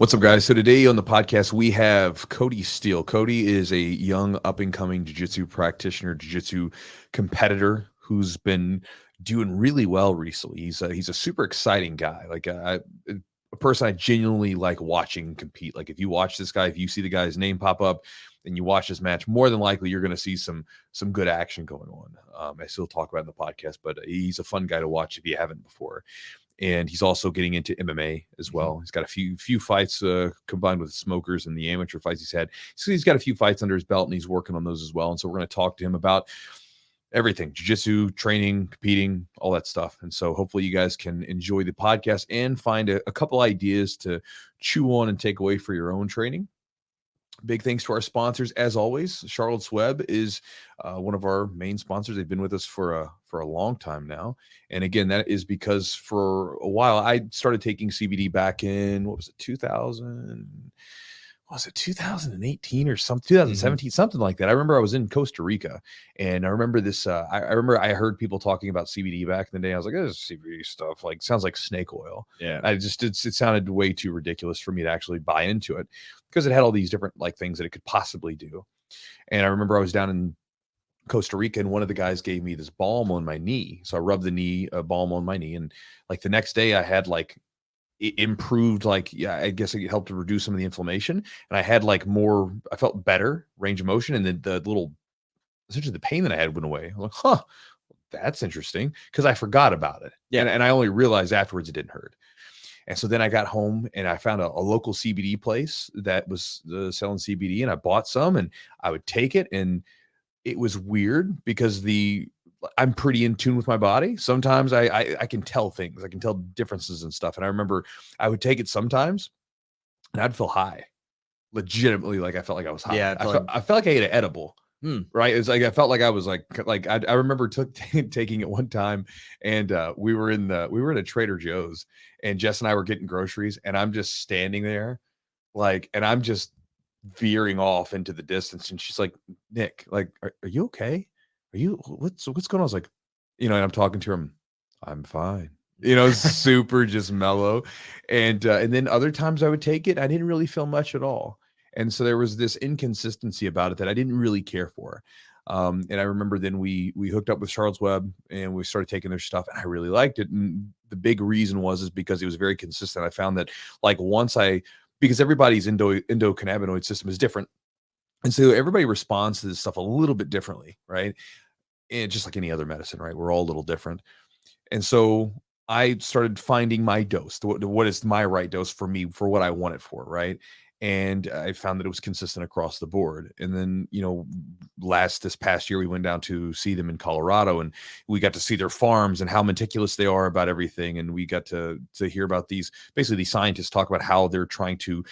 What's up, guys? So today on the podcast, we have Kody Steele. Kody is a young up-and-coming jiu-jitsu practitioner, jiu-jitsu competitor who's been doing really well recently. He's a super exciting guy. Like a person I genuinely like watching compete. Like if you watch this guy, if you see the guy's name pop up and you watch this match, more than likely you're going to see some good action going on. I still talk about it in the podcast, but he's a fun guy to watch if you haven't before. And he's also getting into MMA as well. He's got a few fights combined with smokers and the amateur fights he's had. So he's got a few fights under his belt, and he's working on those as well. And so we're going to talk to him about everything: jiu-jitsu, training, competing, all that stuff. And so hopefully you guys can enjoy the podcast and find a couple ideas to chew on and take away for your own training. Big thanks to our sponsors, as always. Charlotte's Web is one of our main sponsors. They've been with us for a long time now. And again, that is because for a while I started taking CBD back in, 2018 or something, 2017, something like that. I remember I was in Costa Rica, and I remember this. I remember I heard people talking about CBD back in the day. I was like, "This is CBD stuff. Like, sounds like snake oil." Yeah, it sounded way too ridiculous for me to actually buy into it because it had all these different like things that it could possibly do. And I remember I was down in Costa Rica, and one of the guys gave me this balm on my knee. So I rubbed the knee balm on my knee, and like the next day I had like it improved, like, yeah, I guess it helped to reduce some of the inflammation, and I had like I felt better range of motion, and then essentially the pain that I had went away. I'm like, huh, that's interesting, because I forgot about it. Yeah. And I only realized afterwards it didn't hurt. And so then I got home and I found a local CBD place that was selling CBD, and I bought some and I would take it. And it was weird because I'm pretty in tune with my body. Sometimes I can tell things. I can tell differences and stuff. And I remember I would take it sometimes and I'd feel high. Legitimately, like I felt like I was high. Yeah, I felt like I ate an edible. Right. It's like I felt like I was like I remember taking it one time, and we were in a Trader Joe's, and Jess and I were getting groceries, and I'm just standing there like, and I'm just veering off into the distance, and she's like, "Nick, like, are you okay? What's going on?" I was like, and I'm talking to him. I'm fine. Super just mellow. And then other times I would take it, I didn't really feel much at all. And so there was this inconsistency about it that I didn't really care for. And I remember then we hooked up with Charlotte's Web, and we started taking their stuff, and I really liked it. And the big reason is because it was very consistent. I found that like because everybody's endocannabinoid system is different. And so everybody responds to this stuff a little bit differently, right? And just like any other medicine, right? We're all a little different. And so I started finding my dose, what is my right dose for me, for what I want it for, right? And I found that it was consistent across the board. And then, this past year, we went down to see them in Colorado, and we got to see their farms and how meticulous they are about everything. And we got to hear about these scientists talk about how they're trying to,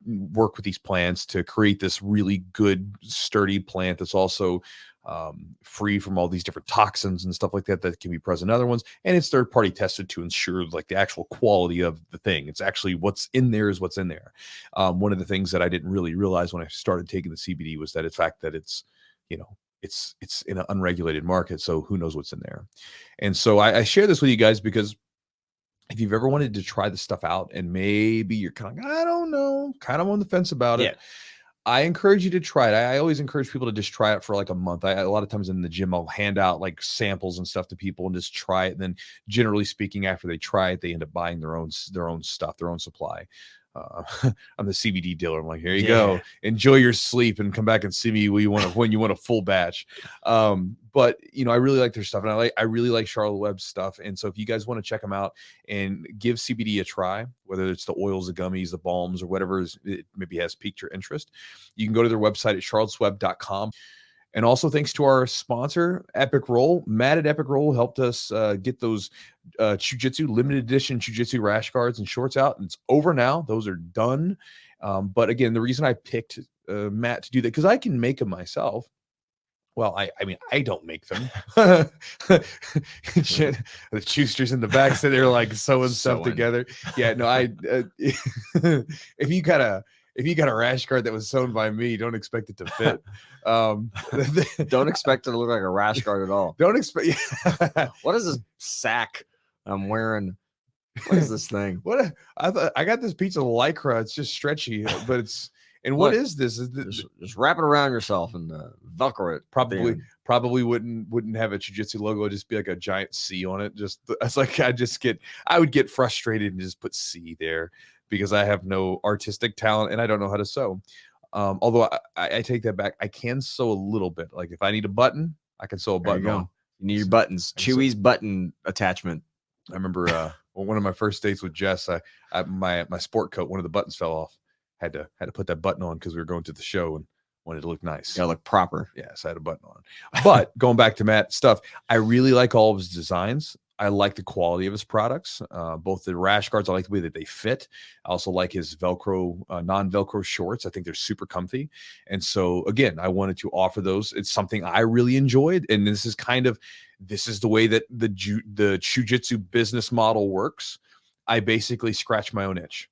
work with these plants to create this really good, sturdy plant that's also free from all these different toxins and stuff like that can be present in other ones. And it's third party tested to ensure like the actual quality of the thing. It's actually what's in there is what's in there. One of the things that I didn't really realize when I started taking the CBD was that the fact that it's in an unregulated market. So who knows what's in there. And so I share this with you guys because if you've ever wanted to try this stuff out and maybe you're kind of, I don't know, kind of on the fence about it, I encourage you to try it. I always encourage people to just try it for like a month. A lot of times in the gym, I'll hand out like samples and stuff to people and just try it. And then generally speaking, after they try it, they end up buying their own stuff, their own supply. I'm the CBD dealer. I'm like, here you go. Enjoy your sleep and come back and see me when you want a full batch. But I really like their stuff, and I really like Charlotte Web's stuff. And so if you guys want to check them out and give CBD a try, whether it's the oils, the gummies, the balms, or whatever it maybe has piqued your interest, you can go to their website at charlottesweb.com. And also thanks to our sponsor, Epic Roll. Matt at Epic Roll helped us get those Jiu-Jitsu limited edition Jiu-Jitsu rash guards and shorts out. And it's over now. Those are done. But again, the reason I picked Matt to do that, because I can make them myself. Well, I mean, I don't make them. The Chewsters in the back, so they're like sewing stuff together. Yeah, no, if you got a rash guard that was sewn by me, don't expect it to fit. Don't expect it to look like a rash guard at all. Don't expect. What is this sack I'm wearing? What is this thing? I thought I got this piece of Lycra. It's just stretchy, but it's and what is this? Is just wrap it around yourself and Velcro it. Probably wouldn't have a Jiu-Jitsu logo. It'd just be like a giant C on it. Just it's like I would get frustrated and just put C there because I have no artistic talent and I don't know how to sew. Although I take that back, I can sew a little bit. Like if I need a button, I can sew a button on. You need your buttons. Chewy's button attachment. I remember one of my first dates with Jess. My sport coat, one of the buttons fell off. Had to put that button on because we were going to the show and wanted to look nice. Gotta look proper. Yes, I had a button on. But going back to Matt's stuff, I really like all of his designs. I like the quality of his products. Both the rash guards, I like the way that they fit. I also like his Velcro, non-Velcro shorts. I think they're super comfy. And so again, I wanted to offer those. It's something I really enjoyed. And this is the way that the Jiu-Jitsu business model works. I basically scratch my own itch.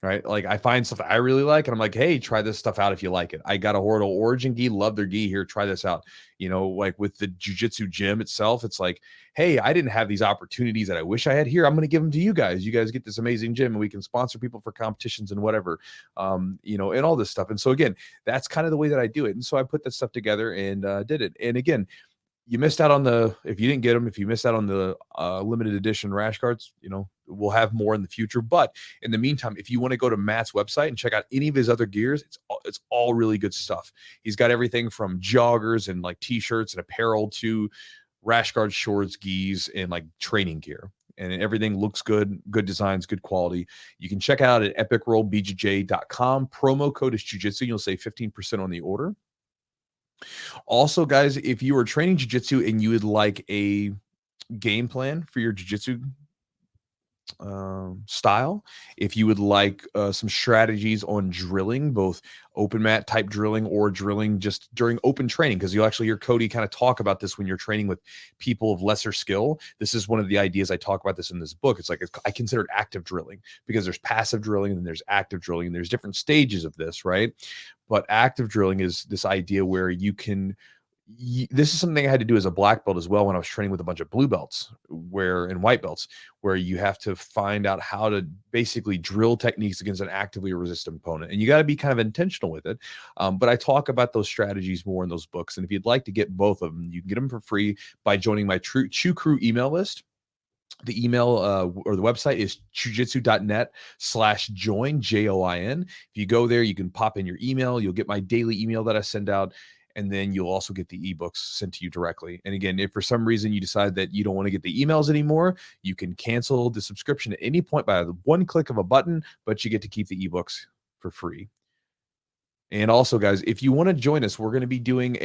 Right. Like I find stuff I really like and I'm like, hey, try this stuff out if you like it. I got a Hortal Origin gi, love their gi here. Try this out. You know, like with the Jiu-Jitsu gym itself, it's like, hey, I didn't have these opportunities that I wish I had here. I'm going to give them to you guys. You guys get this amazing gym and we can sponsor people for competitions and whatever, you know, and all this stuff. And so again, that's kind of the way that I do it. And so I put that stuff together and did it. And again, you missed out on if you didn't get them, if you missed out on the limited edition rash guards, you know, we'll have more in the future. But in the meantime, if you want to go to Matt's website and check out any of his other gears, it's all really good stuff. He's got everything from joggers and like t-shirts and apparel to rash guard shorts, gis, and like training gear. And everything looks good, good designs, good quality. You can check out at epicrollbjj.com. Promo code is Jiu-Jitsu. You'll save 15% on the order. Also, guys, if you are training jiu-jitsu and you would like a game plan for your jiu-jitsu style, if you would like some strategies on drilling, both open mat type drilling or drilling just during open training, because you'll actually hear Cody kind of talk about this when you're training with people of lesser skill. This is one of the ideas I talk about this in this book. It's like I consider it active drilling because there's passive drilling and there's active drilling and there's different stages of this, right? But active drilling is this idea where you can this is something I had to do as a black belt as well when I was training with a bunch of blue belts and white belts, where you have to find out how to basically drill techniques against an actively resistant opponent. And you got to be kind of intentional with it. But I talk about those strategies more in those books. And if you'd like to get both of them, you can get them for free by joining my Chew Crew email list. The email or the website is chewjitsu.net/join, JOIN. If you go there, you can pop in your email. You'll get my daily email that I send out. And then you'll also get the ebooks sent to you directly. And again, if for some reason you decide that you don't want to get the emails anymore, you can cancel the subscription at any point by one click of a button, but you get to keep the ebooks for free. And also, guys, if you want to join us, we're going to be doing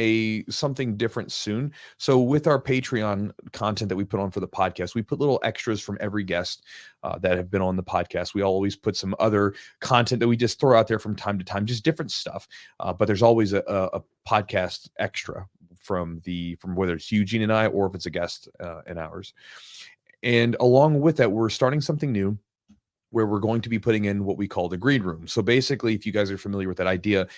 something different soon. So with our Patreon content that we put on for the podcast, we put little extras from every guest that have been on the podcast. We always put some other content that we just throw out there from time to time, just different stuff. But there's always a podcast extra from whether it's Eugene and I, or if it's a guest in ours. And along with that, we're starting something new, where we're going to be putting in what we call the green room. So basically, if you guys are familiar with that idea,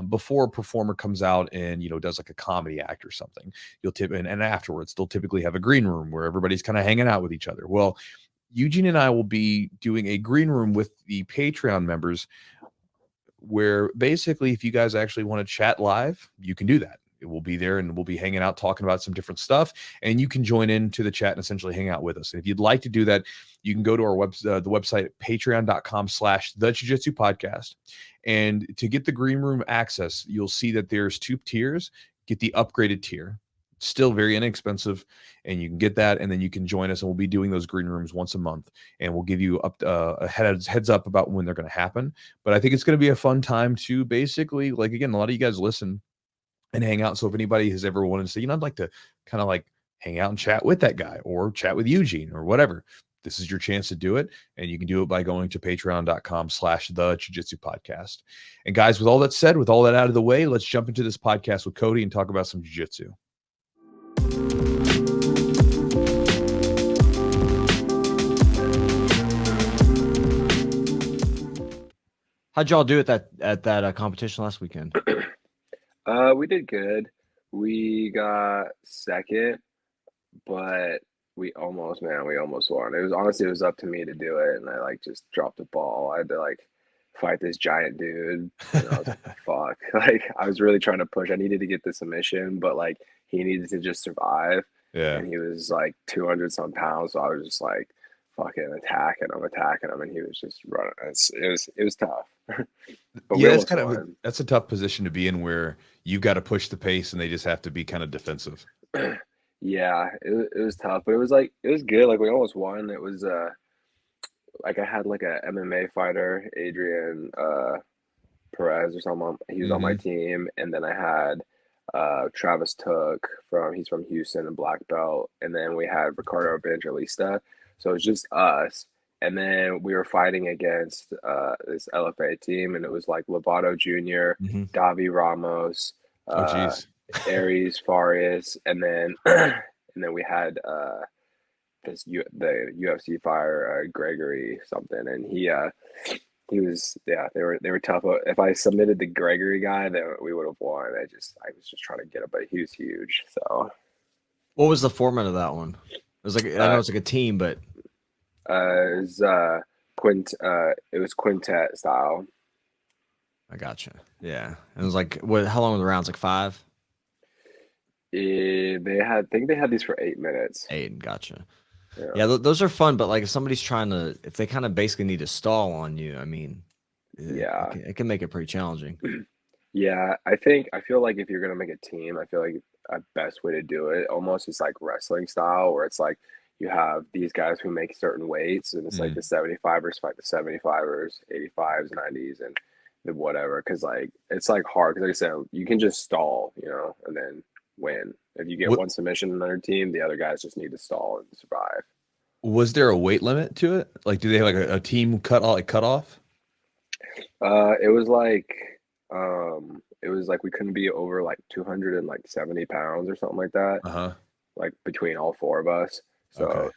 before a performer comes out and, you know, does like a comedy act or something, and afterwards, they'll typically have a green room where everybody's kind of hanging out with each other. Well, Eugene and I will be doing a green room with the Patreon members, where basically, if you guys actually want to chat live, you can do that. It will be there and we'll be hanging out, talking about some different stuff, and you can join into the chat and essentially hang out with us. And if you'd like to do that, you can go to our the website, patreon.com/the Jiu-Jitsu podcast. And to get the green room access, you'll see that there's 2 tiers. Get the upgraded tier. It's still very inexpensive, and you can get that, and then you can join us, and we'll be doing those green rooms once a month, and we'll give you a heads up about when they're going to happen. But I think it's going to be a fun time to basically, like, again, a lot of you guys listen and hang out. So if anybody has ever wanted to say, you know, I'd like to kind of like hang out and chat with that guy or chat with Eugene or whatever, this is your chance to do it. And you can do it by going to patreon.com/the Jiu-Jitsu podcast. And guys, with all that said, with all that out of the way, let's jump into this podcast with Cody and talk about some jiu-jitsu. How'd y'all do at that competition last weekend? We did good. We got second, but we almost won. It was honestly, it was up to me to do it, and I like just dropped the ball. I had to like fight this giant dude, and I was like, fuck. Like I was really trying to push. I needed to get the submission, but like he needed to just survive, Yeah. and he was like 200 some pounds, so I was just like fucking attacking him, and he was just running. It was tough, but we Yeah, it's almost kind of won. that's a tough position to be in where you got to push the pace and they just have to be kind of defensive. Yeah, it was tough, but it was good. Like we almost won. It was like I had like a MMA fighter, Adrian Perez or something. He was on my Hmm. team, and then I had Travis Took he's from Houston and black belt, and then we had Ricardo Evangelista. So it was just us, and then we were fighting against this LFA team, and it was like Lovato Jr., Hmm. Davi Ramos, Oh, uh, geez. Aries Farias, and then and then we had the UFC fighter Gregory something, and he was they were tough. If I submitted the Gregory guy, then we would have won. I was just trying to get him, but he was huge. So What was the format of that one? It was like I know uh it's like a team, but it was it was quintet style. I gotcha. Yeah, and it was like what? How long were the rounds? Like 5, I think they had these for 8 minutes. 8. Gotcha. Yeah. Yeah, those are fun, but like if somebody's trying to, if they kind of basically need to stall on you, I mean, Yeah. it can make it pretty challenging. Yeah, I feel like if you're gonna make a team, I feel like a best way to do it almost is like wrestling style, where it's like you have these guys who make certain weights, and it's like Mm. the 75ers fight the 75ers, 85s, 90s, and the whatever. Because like it's like hard. Because like I said, you can just stall, and then win. If you get What one submission on your team, the other guys just need to stall and survive. was there a weight limit to it? Like, do they have like a team cut off? It was like we couldn't be over like 270 pounds or something like that, Uh-huh. like between all four of us. Okay.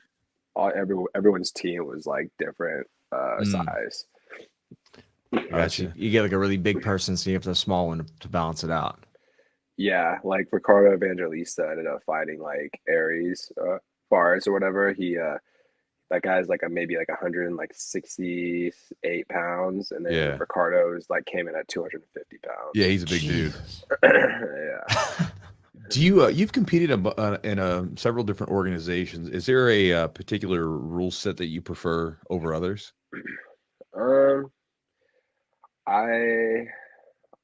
So everyone's team was like different Mm, size. I Oh, got so you. you get like a really big person, so you have the small one to balance it out. Yeah, like Ricardo Evangelista ended up fighting like Aries Fares or whatever. That guy's like maybe like 168 pounds, and then Yeah. Ricardo's like came in at 250 Yeah, pounds. he's a big dude. Jesus. Yeah. Do you you've competed in several different organizations. Is there a particular rule set that you prefer over others? Um, I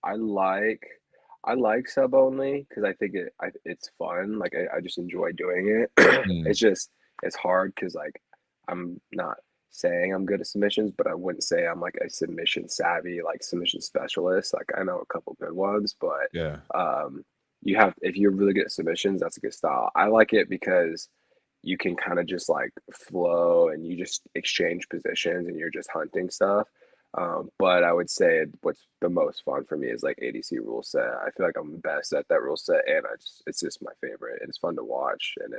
I like I like sub only because I think it's fun. Like I just enjoy doing it. Mm, It's hard because like I'm not saying I'm good at submissions, but I wouldn't say I'm like a submission savvy like submission specialist. Like I know a couple good ones, but yeah. um, you have if you're really good at submissions, that's a good style. I like it because you can kind of just like flow and you just exchange positions and you're just hunting stuff. But I would say what's the most fun for me is like ADC rule set. I feel like I'm the best at that rule set, and it's just my favorite. It's fun to watch, and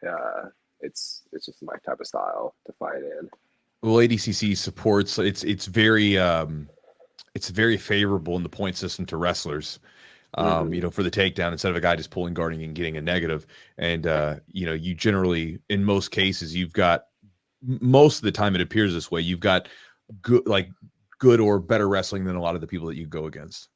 uh, it's just my type of style to fight in. Well, ADCC supports it's very favorable in the point system to wrestlers. Hmm. For the takedown instead of a guy just pulling guarding and getting a negative. And you generally in most cases you've got most of the time it appears this way, you've got good or better wrestling than a lot of the people that you go against.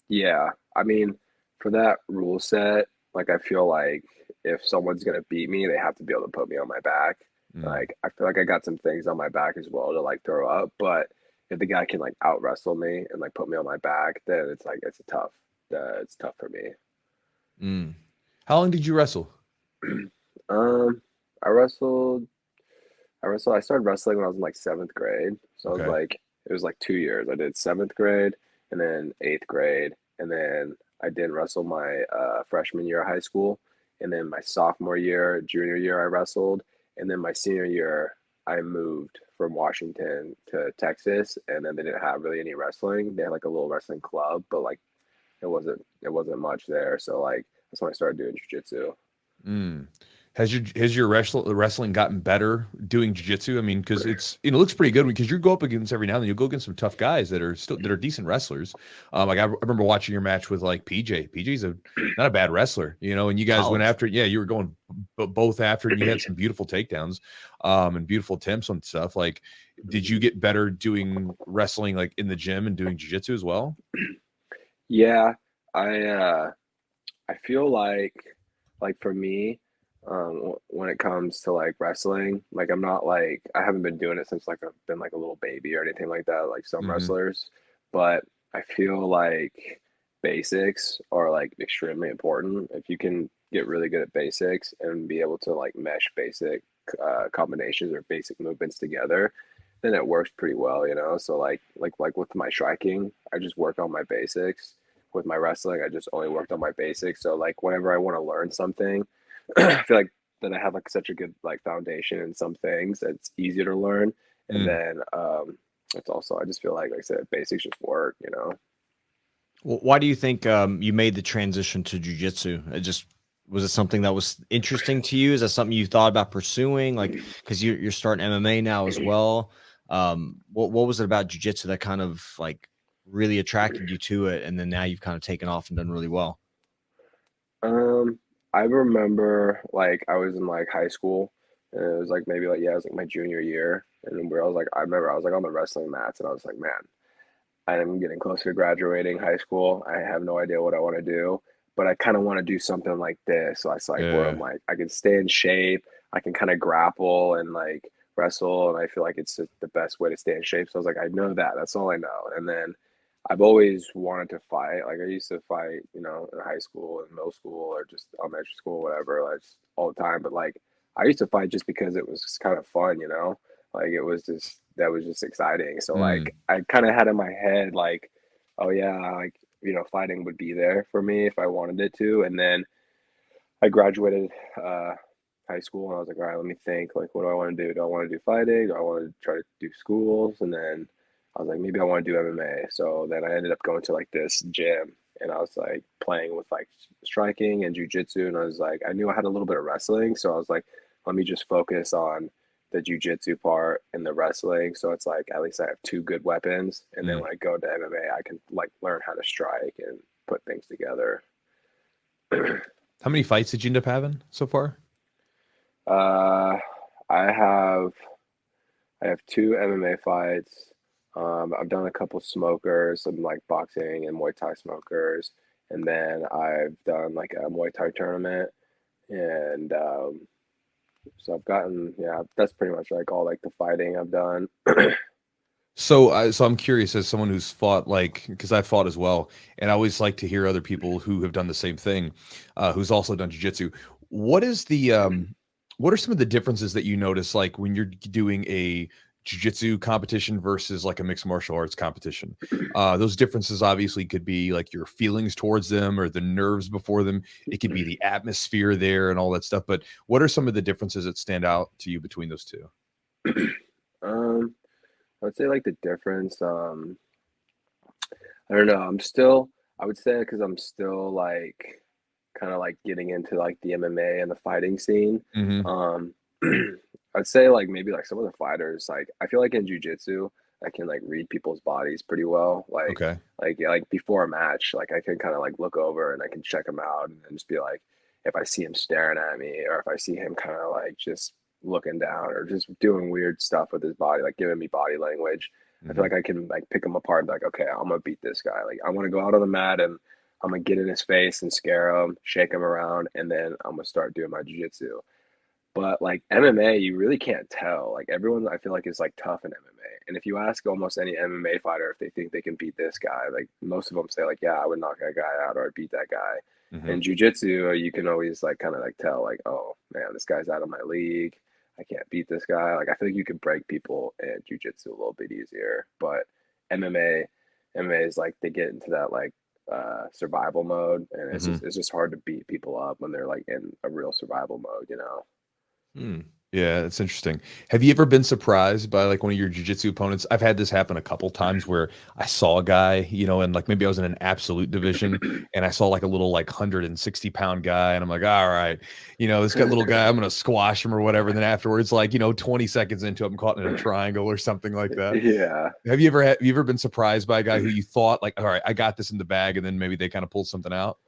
Yeah, I mean, for that rule set, like I feel like if someone's gonna beat me, they have to be able to put me on my back. Mm. Like I feel like I got some things on my back as well to like throw up, but if the guy can like out wrestle me and like put me on my back, then it's tough for me. Mm. How long did you wrestle? Um, I wrestled. I started wrestling when I was in like seventh grade, so Okay. it was like 2 years. I did seventh grade and then eighth grade, and then I didn't wrestle my freshman year of high school, and then my sophomore year, junior year, I wrestled, and then my senior year, I moved from Washington to Texas, and then they didn't have really any wrestling. They had like a little wrestling club, but like it wasn't much there. So like that's when I started doing jiu-jitsu. Mm. Has your wrestling gotten better doing jiu-jitsu? I mean, because it's it looks pretty good because you go up against every now and then you'll go against some tough guys that are decent wrestlers. Like I remember watching your match with like PJ. PJ's not a bad wrestler, and you guys went College. after it. Yeah, you were going both after it, and you had some beautiful takedowns, and beautiful attempts on stuff. Like, did you get better doing wrestling like in the gym and doing jiu-jitsu as well? Yeah, I feel like for me, when it comes to like wrestling, like I'm not like I haven't been doing it since like I've been like a little baby or anything like that, like some Hmm. wrestlers, but I feel like basics are like extremely important. If you can get really good at basics and be able to like mesh basic combinations or basic movements together, then it works pretty well, you know? So like with my striking, I just work on my basics. With my wrestling, I just only worked on my basics. So like whenever I want to learn something, I feel like that I have like such a good like foundation in some things that it's easier to learn. And Mm. then it's also I just feel like I said basics just work, you know. Why do you think you made the transition to jujitsu? It just was it something that was interesting to you? Is that something you thought about pursuing? Like, because you're starting MMA now as well. What was it about jujitsu that kind of like really attracted you to it, and then now you've kind of taken off and done really well? Um, I remember like I was in like high school and it was like maybe like yeah, it was like my junior year and where I was like I remember I was like on the wrestling mats and I was like, man, I'm getting closer to graduating high school. I have no idea what I want to do, but I kind of want to do something like this. So it's like where I'm Yeah. like I can stay in shape, I can kind of grapple and like wrestle, and I feel like it's just the best way to stay in shape. So I was like, I know that. That's all I know. And then I've always wanted to fight. Like I used to fight, in high school and middle school or just elementary school, whatever, like just all the time. But like I used to fight just because it was just kind of fun. Like it was just that was just exciting. So Mm. like I kind of had in my head like, oh yeah, like fighting would be there for me if I wanted it to. And then I graduated high school and I was like, all right, let me think. Like, what do I want to do? Do I want to do fighting? Do I want to try to do schools? And then I was like, maybe I want to do MMA. So then I ended up going to like this gym and I was like playing with like striking and jujitsu. And I was like, I knew I had a little bit of wrestling. So I was like, let me just focus on the jujitsu part and the wrestling. So it's like, at least I have two good weapons. And then Mm. when I go to MMA, I can like learn how to strike and put things together. How many fights did you end up having so far? Uh, I have I have two MMA fights. I've done a couple smokers, some like boxing and Muay Thai smokers, and then I've done like a Muay Thai tournament, and so I've gotten yeah, that's pretty much like all like the fighting I've done. So I'm curious as someone who's fought like because I've fought as well, and I always like to hear other people who have done the same thing, who's also done jujitsu. What is the what are some of the differences that you notice like when you're doing a jujitsu competition versus like a mixed martial arts competition? Those differences obviously could be like your feelings towards them or the nerves before them. It could be the atmosphere there and all that stuff. But what are some of the differences that stand out to you between those two? Um, I would say like the difference. I don't know. I would say because I'm still like kind of like getting into like the MMA and the fighting scene. Hmm. Um, I'd say like maybe like some of the fighters, like I feel like in jujitsu, I can like read people's bodies pretty well. Okay. Yeah, like before a match, like I can kind of like look over and I can check him out and then just be like, if I see him staring at me or if I see him kind of like just looking down or just doing weird stuff with his body, like giving me body language. I feel Hmm. like I can like pick him apart and be like, okay, I'm gonna beat this guy. Like I want to go out on the mat and I'm gonna get in his face and scare him, shake him around, and then I'm gonna start doing my jiu-jitsu. But like MMA, you really can't tell. Like everyone, I feel like is like tough in MMA. And if you ask almost any MMA fighter if they think they can beat this guy, like most of them say like, yeah, I would knock that guy out or I'd beat that guy. Hmm. In jiu-jitsu, you can always like kind of like tell like, oh man, this guy's out of my league. I can't beat this guy. Like I feel like you could break people in jiu-jitsu a little bit easier. But MMA, MMA is like they get into that like survival mode, and Hmm. it's just hard to beat people up when they're like in a real survival mode. Hmm. Yeah, it's interesting. Have you ever been surprised by like one of your jiu-jitsu opponents? I've had this happen a couple times where I saw a guy, you know, and like maybe I was in an absolute division and I saw like a little like 160-pound guy, and I'm like, all right, you know, this guy, little guy, I'm gonna squash him or whatever. And then afterwards, like, you know, 20 seconds into it, I'm caught in a triangle or something like that. Yeah. Have you ever been surprised by a guy who you thought like, all right, I got this in the bag, and then maybe they kind of pulled something out?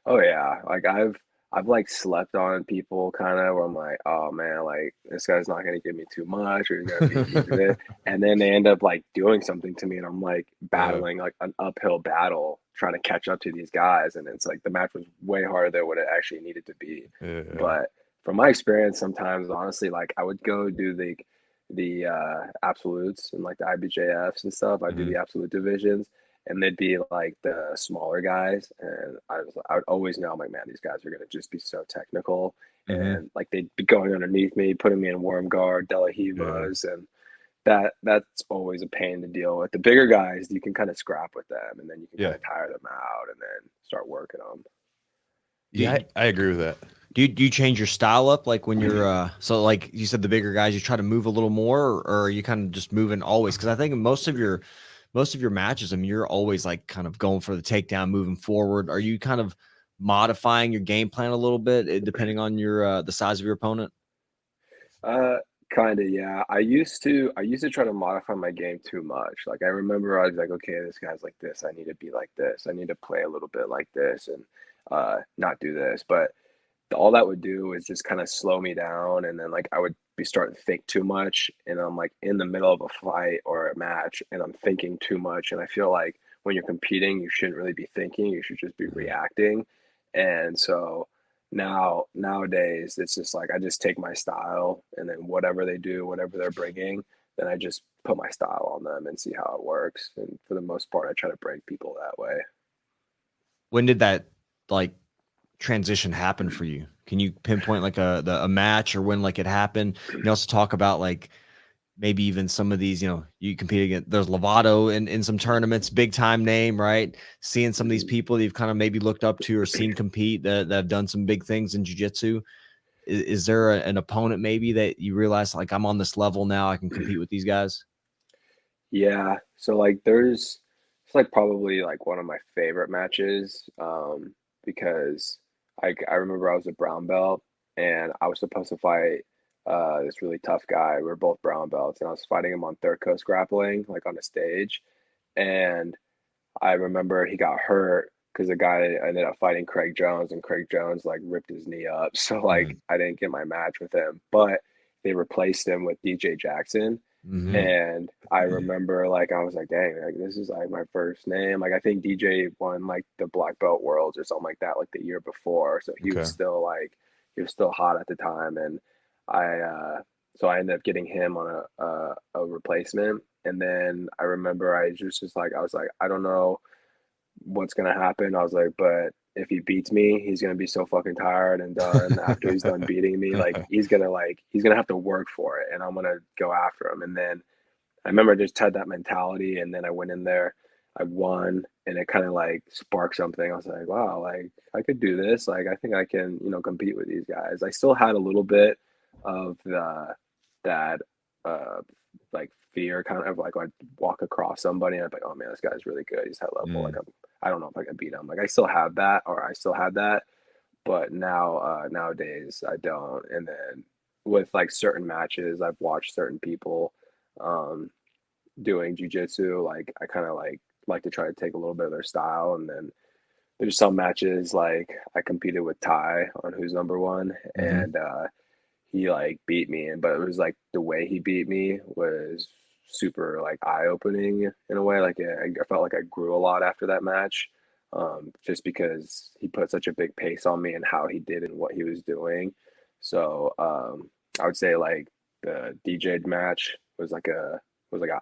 Oh yeah. Like I've like slept on people kind of where I'm like, oh man, like this guy's not gonna give me too much, or he's gonna beat me with it. And then they end up like doing something to me, and I'm like Uh, battling like an uphill battle trying to catch up to these guys. And it's like the match was way harder than what it actually needed to be. yeah. But from my experience, sometimes honestly, like I would go do the absolutes and like the IBJFs and stuff. I do Mhm. the absolute divisions, and they'd be like the smaller guys, and I would always know, I'm like, man, these guys are gonna just be so technical, Mhm. and like they'd be going underneath me, putting me in worm guard, Yeah. delahivas, and that's always a pain to deal with. The bigger guys, you can kind of scrap with them, and then you can kind Yeah. of tire them out, and then start working them. Do Yeah, you, I agree with that. do you change your style up like when you're so like you said the bigger guys you try to move a little more, or are you kind of just moving always? Because I think most of your matches, I mean, you're always like kind of going for the takedown, moving forward. Are you kind of modifying your game plan a little bit depending on your the size of your opponent? Uh, Kind of, yeah. I used to try to modify my game too much. Like I remember I was like, okay, this guy's like this. I need to be like this. I need to play a little bit like this and not do this. But all that would do is just kind of slow me down, and then like I would be starting to think too much, and I'm like in the middle of a fight or a match and I'm thinking too much, and I feel like when you're competing, you shouldn't really be thinking, you should just be Mhm. reacting. And so nowadays it's just like I just take my style, and then whatever they do, whatever they're bringing, then I just put my style on them and see how it works. And for the most part, I try to break people that way. When did that like transition happen for you? Can you pinpoint like a match or when like it happened? You can also talk about like maybe even some of these, you know, you compete against there's Lovato in some tournaments, big time name, right? Seeing some of these Mhm. people that you've kind of maybe looked up to or seen compete that have done some big things in jiu-jitsu. Is there an opponent maybe that you realize like I'm on this level now, I can compete with these guys? Yeah, so like it's like probably like one of my favorite matches, because I remember I was a brown belt, and I was supposed to fight this really tough guy. We were both brown belts, and I was fighting him on third coast grappling, like on a stage. And I remember he got hurt because the guy ended up fighting Craig Jones, and Craig Jones like ripped his knee up. So like Mhm. I didn't get my match with him, but they replaced him with DJ Jackson. Mhm. And I remember like I was like, dang, like this is like my first name. Like I think DJ won like the black belt worlds or something like that, like the year before. So he was Okay. still like he was still hot at the time. And I so I ended up getting him on a replacement. And then I remember I just like I was like, I don't know what's gonna happen. I was like, but if he beats me, he's gonna be so fucking tired and done after he's done beating me. Like he's gonna have to work for it, and I'm gonna go after him. And then I remember I just had that mentality, and then I went in there, I won, and it kind of like sparked something. I was like, wow, like I could do this. Like I think I can, compete with these guys. I still had a little bit of that uh like fear kind of like I'd walk across somebody and I'd be like, oh man, this guy's really good. He's high level. Like Mm. I don't know if I can beat him. Like I still have that, or I still had that, but now nowadays I don't. And then with like certain matches, I've watched certain people um doing jujitsu. Like I kind of like to try to take a little bit of their style. And then there's some matches like I competed with Ty on Who's Number One, Mhm. and he like beat me, and but it was like the way he beat me was super like eye opening in a way. Like I felt like I grew a lot after that match, just because he put such a big pace on me and how he did and what he was doing. So I would say like the DJ match was like an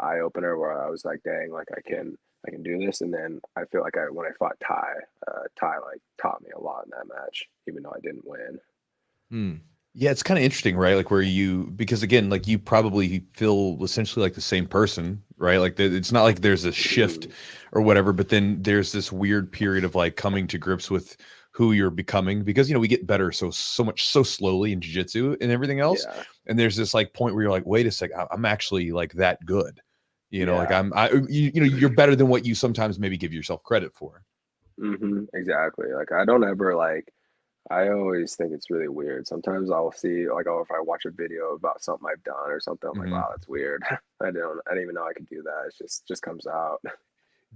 eye opener where I was like, dang, like I can do this. And then I feel like when I fought Ty, Ty like taught me a lot in that match, even though I didn't win. Hmm. Yeah, it's kind of interesting, right? Like where you, because again, like you probably feel essentially like the same person, right? Like it's not like there's a shift Mhm. or whatever, but then there's this weird period of like coming to grips with who you're becoming, because we get better so much so slowly in jiu-jitsu and everything else. Yeah. And there's this like point where you're like, wait a sec, I'm actually like that good. Like Yeah. you're better than what you sometimes maybe give yourself credit for. Exactly. Like I don't ever like I always think it's really weird. Sometimes I'll see like, oh, if I watch a video about something I've done or something, I'm like, Mhm. wow, that's weird. I didn't even know I could do that. It's just comes out.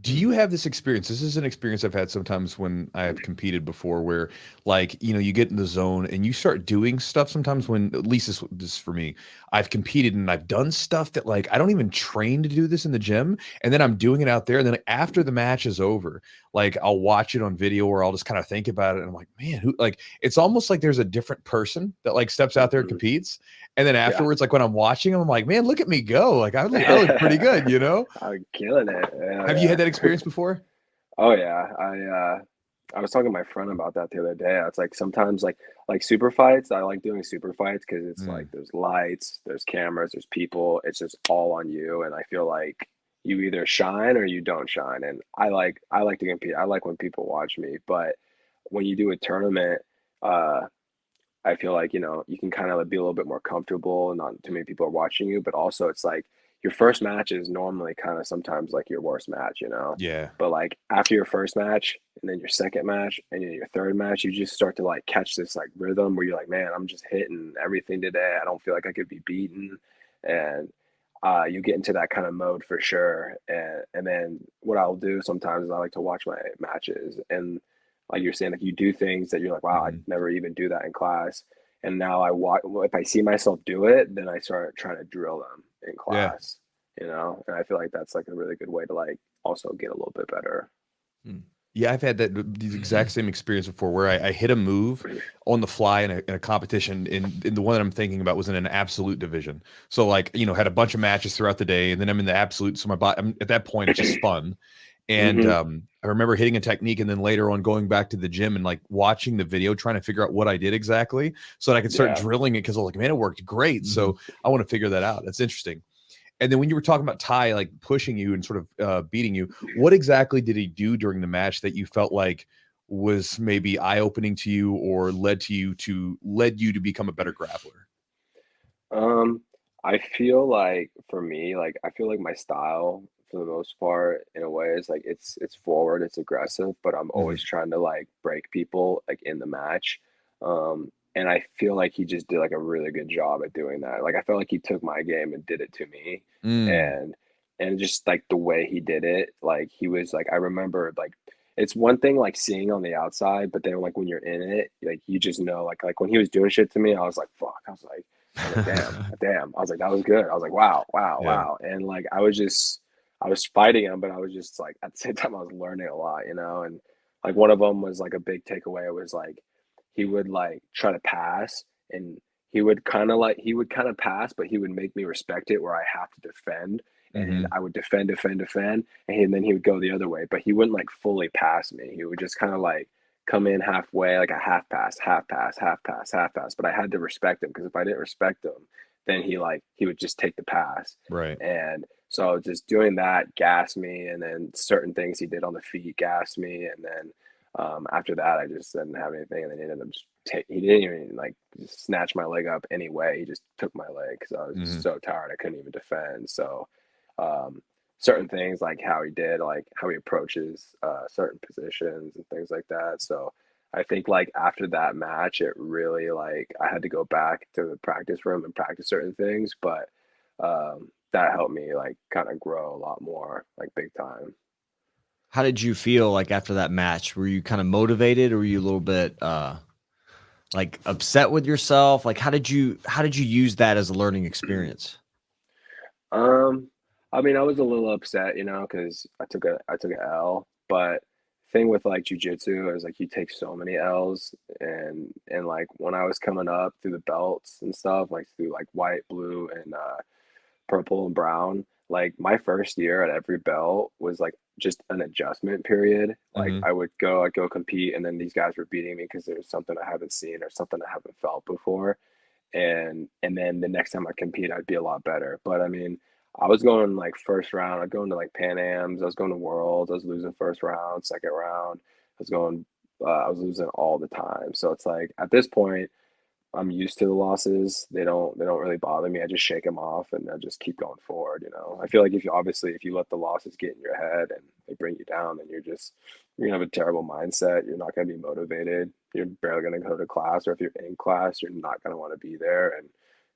Do you have this experience? This is an experience I've had sometimes when I have competed before, where like, you get in the zone and you start doing stuff sometimes when, at least this is for me, I've competed and I've done stuff that like, I don't even train to do this in the gym. And then I'm doing it out there. And then after the match is over, like I'll watch it on video or I'll just kind of think about it. And I'm like, man, it's almost like there's a different person that like steps out there and Mhm. competes. And then Yeah. afterwards, like when I'm watching them, I'm like, man, look at me go. Like I look pretty good, I'm killing it. Yeah, Have you had that experience before? Oh yeah. I was talking to my friend about that the other day. It's like sometimes like super fights, I like doing super fights because it's like Mm, there's lights, there's cameras, there's people, it's just all on you. And I feel like you either shine or you don't shine. And I like to compete. I like when people watch me, but when you do a tournament, uh I feel like, you can kind of be a little bit more comfortable, not too many people are watching you, but also it's like your first match is normally kind of sometimes like your worst match. yeah. But like after your first match and then your second match and then your third match, you just start to like catch this like rhythm where you're like, man, I'm just hitting everything today. I don't feel like I could be beaten. And you get into that kind of mode for sure. And then what I'll do sometimes is I like to watch my matches and like you're saying, like you do things that you're like, wow, I Mhm. never even do that in class. And now I watch, if I see myself do it, then I start trying to drill them in Yeah. class. And I feel like that's like a really good way to like also get a little bit better. Mm. Yeah, I've had these exact same experience before where I hit a move on the fly in a competition. In the one that I'm thinking about was in an absolute division. So like, had a bunch of matches throughout the day, and then I'm in the absolute. So my body, at that point, it's just fun. And hmm I remember hitting a technique and then later on going back to the gym and like watching the video, trying to figure out what I did exactly so that I could start Yeah. drilling it, because I was like, man, it worked great. Mhm. So I want to figure that out. That's interesting. And then when you were talking about Ty like pushing you and sort of beating you, what exactly did he do during the match that you felt like was maybe eye-opening to you or led you to become a better grappler? Um, I feel like for me, like I feel like my style for the most part in a way is like it's forward, it's aggressive, but I'm Mhm. always trying to like break people like in the match. And I feel like he just did like a really good job at doing that. Like I felt like he took my game and did it to me. Mm. And and just like the way he did it, like he was like I remember like it's one thing like seeing on the outside, but then like when you're in it, like you just know like when he was doing shit to me, I was like, fuck. I was like, damn, damn. I was like, that was good. I was like, wow, wow, Yeah. wow. And like, I was fighting him, but I was just like, at the same time, I was learning a lot. And like, one of them was like a big takeaway was like, he would like try to pass and he would kind of pass, but he would make me respect it where I have to defend. And Mhm. I would defend, defend, defend. And then he would go the other way, but he wouldn't like fully pass me. He would just kind of like, come in halfway, like a half pass, half pass, half pass, half pass. But I had to respect him because if I didn't respect him, then he would just take the pass. Right. And so just doing that gassed me, and then certain things he did on the feet gassed me, and then after that I just didn't have anything, and then he ended up just he didn't even like just snatch my leg up anyway. He just took my leg because I was just Mhm. so tired I couldn't even defend. So um, certain things like how he did, like how he approaches certain positions and things like that. So I think like after that match, it really like I had to go back to the practice room and practice certain things, but that helped me like kind of grow a lot more, like big time. How did you feel like after that match? Were you kind of motivated or were you a little bit like upset with yourself? Like how did you use that as a learning experience? Um, I mean, I was a little upset, because I took a L, but thing with like jujitsu is like you take so many L's, and like when I was coming up through the belts and stuff, like through like white, blue, and purple and brown, like my first year at every belt was like just an adjustment period. Like Mhm. I'd go compete, and then these guys were beating me because there's something I haven't seen or something I haven't felt before, and then the next time I compete, I'd be a lot better. But I mean, I was going like first round. I'd go into like Pan Ams. I was going to Worlds. I was losing first round, second round. I was going I was losing all the time. So it's like at this point, I'm used to the losses. They don't really bother me. I just shake them off and I just keep going forward, you know. I feel like if you let the losses get in your head and they bring you down, then you're gonna have a terrible mindset. You're not gonna be motivated. You're barely gonna go to class, or if you're in class, you're not gonna want to be there, and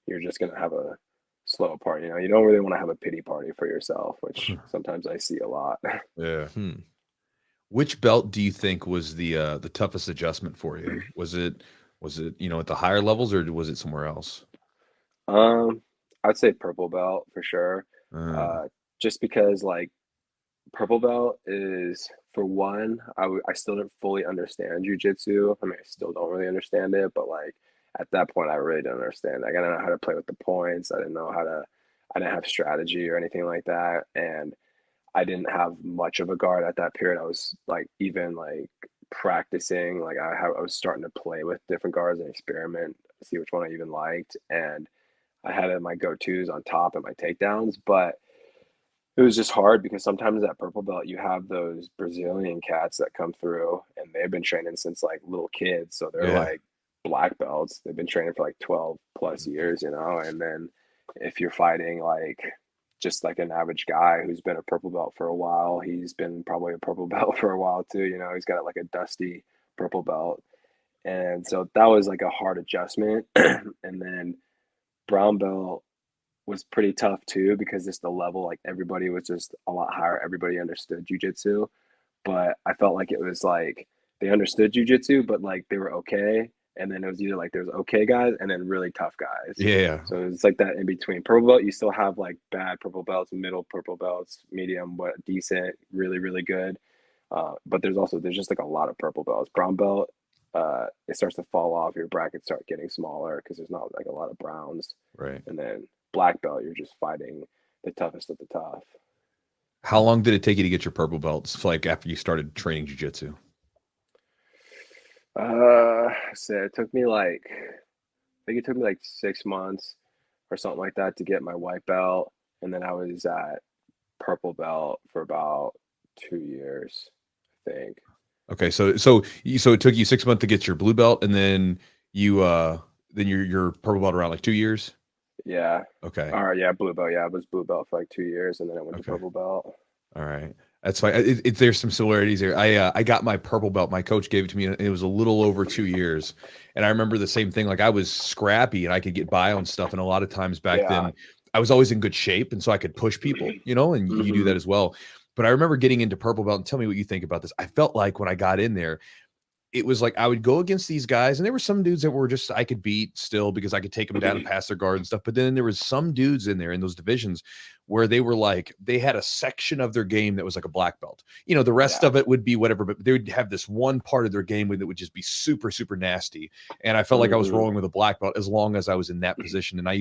you're just gonna have a slow party. You know, you don't really want to have a pity party for yourself, which sometimes I see a lot. Yeah. Which belt do you think was the toughest adjustment for you? Was it at the higher levels, or was it somewhere else? I'd say purple belt for sure. Uh, Uh, just because like purple belt is for one, I still don't fully understand jujitsu. I mean, I still don't really understand it, but like at that point, I really didn't understand. Like I didn't know how to play with the points. I didn't have strategy or anything like that, and I didn't have much of a guard at that period. I was like even like practicing. Like I was starting to play with different guards and experiment, see which one I even liked, and I had my go-tos on top and my takedowns, but it was just hard because sometimes at purple belt you have those Brazilian cats that come through and they've been training since like little kids, so they're yeah. like black belts. They've been training for like 12 plus years, you know, and then if you're fighting like just like an average guy who's been a purple belt for a while, he's been probably a purple belt for a while too, you know, he's got like a dusty purple belt. And so that was like a hard adjustment. And then brown belt was pretty tough too because just the level, like everybody was just a lot higher. Everybody understood jujitsu, but I felt like it was like they understood jujitsu, but like they were okay. And then it was either like there's okay guys and then really tough guys. Yeah. So it's like that in between. Purple belt, you still have like bad purple belts, middle purple belts, medium, what decent, really, really good. But there's just like a lot of purple belts. Brown belt, it starts to fall off. Your brackets start getting smaller because there's not like a lot of browns. Right. And then black belt, you're just fighting the toughest of the tough. How long did it take you to get your purple belts? Like after you started training jujitsu? So it took me like, I think it took me like 6 months or something like that to get my white belt. And then I was at purple belt for about 2 years, I think. Okay, so it took you 6 months to get your blue belt, and then your purple belt around like 2 years. Yeah. Okay. All right. Yeah. Blue belt. Yeah. I was blue belt for like 2 years and then I went to Okay. purple belt. All right. That's fine. There's some similarities there. I got my purple belt. My coach gave it to me, and it was a little over 2 years. And I remember the same thing. Like I was scrappy, and I could get by on stuff. And a lot of times back Yeah. then, I was always in good shape, and so I could push people. And you do Mm-hmm. that as well. But I remember getting into purple belt. And tell me what you think about this. I felt like when I got in there, it was like I would go against these guys, and there were some dudes that were just I could beat still because I could take them down and pass their guard and stuff. But then there was some dudes in there in those divisions where they were like they had a section of their game that was like a black belt. The rest Yeah. of it would be whatever, but they would have this one part of their game that would just be super, super nasty. And I felt like I was Mm-hmm. rolling with a black belt as long as I was in that position. And I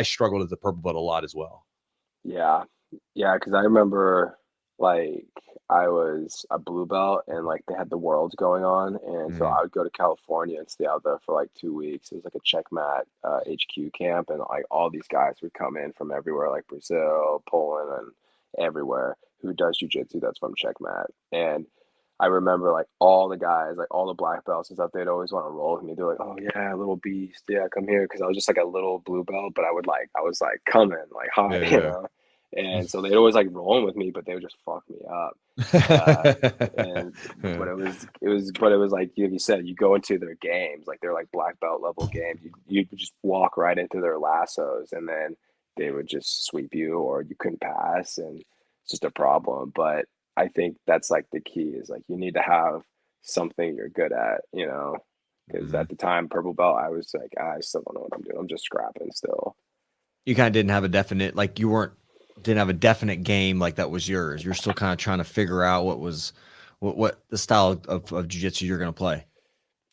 struggled at the purple belt a lot as well. Yeah. Yeah. Cause I remember like I was a blue belt and like they had the worlds going on. And so Mhm. I would go to California and stay out there for like 2 weeks. It was like a checkmat HQ camp. And like all these guys would come in from everywhere, like Brazil, Poland, and everywhere who does jujitsu that's from checkmat. And I remember like all the guys, like all the black belts and stuff, they'd always want to roll with me. They're like, "Oh yeah, little beast, yeah, come here," because I was just like a little blue belt, but I was like coming like hot, you Yeah. know. And so they'd always like rolling with me, but they would just fuck me up. Uh, and but it was like you said, you go into their games, like they're like black belt level games. You just walk right into their lassos, and then they would just sweep you, or you couldn't pass, and it's just a problem. But I think that's like the key is like you need to have something you're good at, you know. Because Mhm. at the time, purple belt, I was like, I still don't know what I'm doing. I'm just scrapping still. You kind of didn't have a definite, like didn't have a definite game like that was yours. You're still kind of trying to figure out what the style of jiu-jitsu you're going to play.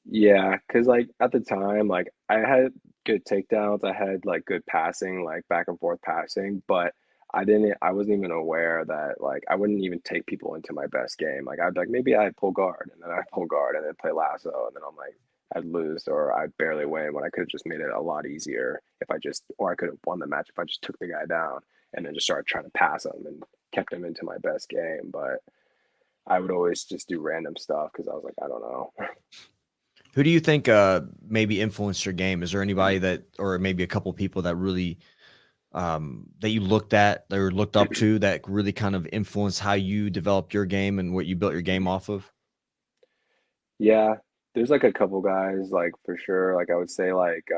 Yeah, because like at the time, like I had good takedowns, I had like good passing, like back and forth passing, but I wasn't even aware that like I wouldn't even take people into my best game. Like I'd be like maybe I pull guard and then I pull guard and then play lasso and then I'm like I'd lose or I'd barely win when I could have just made it a lot easier if I just or I could have won the match if I just took the guy down and then just started trying to pass him and kept him into my best game. But I would always just do random stuff because I was like, I don't know. Who do you think maybe influenced your game? Is there anybody that, or maybe a couple people that really that you looked at or looked up to that really kind of influenced how you developed your game and what you built your game off of? Yeah, there's like a couple guys like for sure. Like I would say like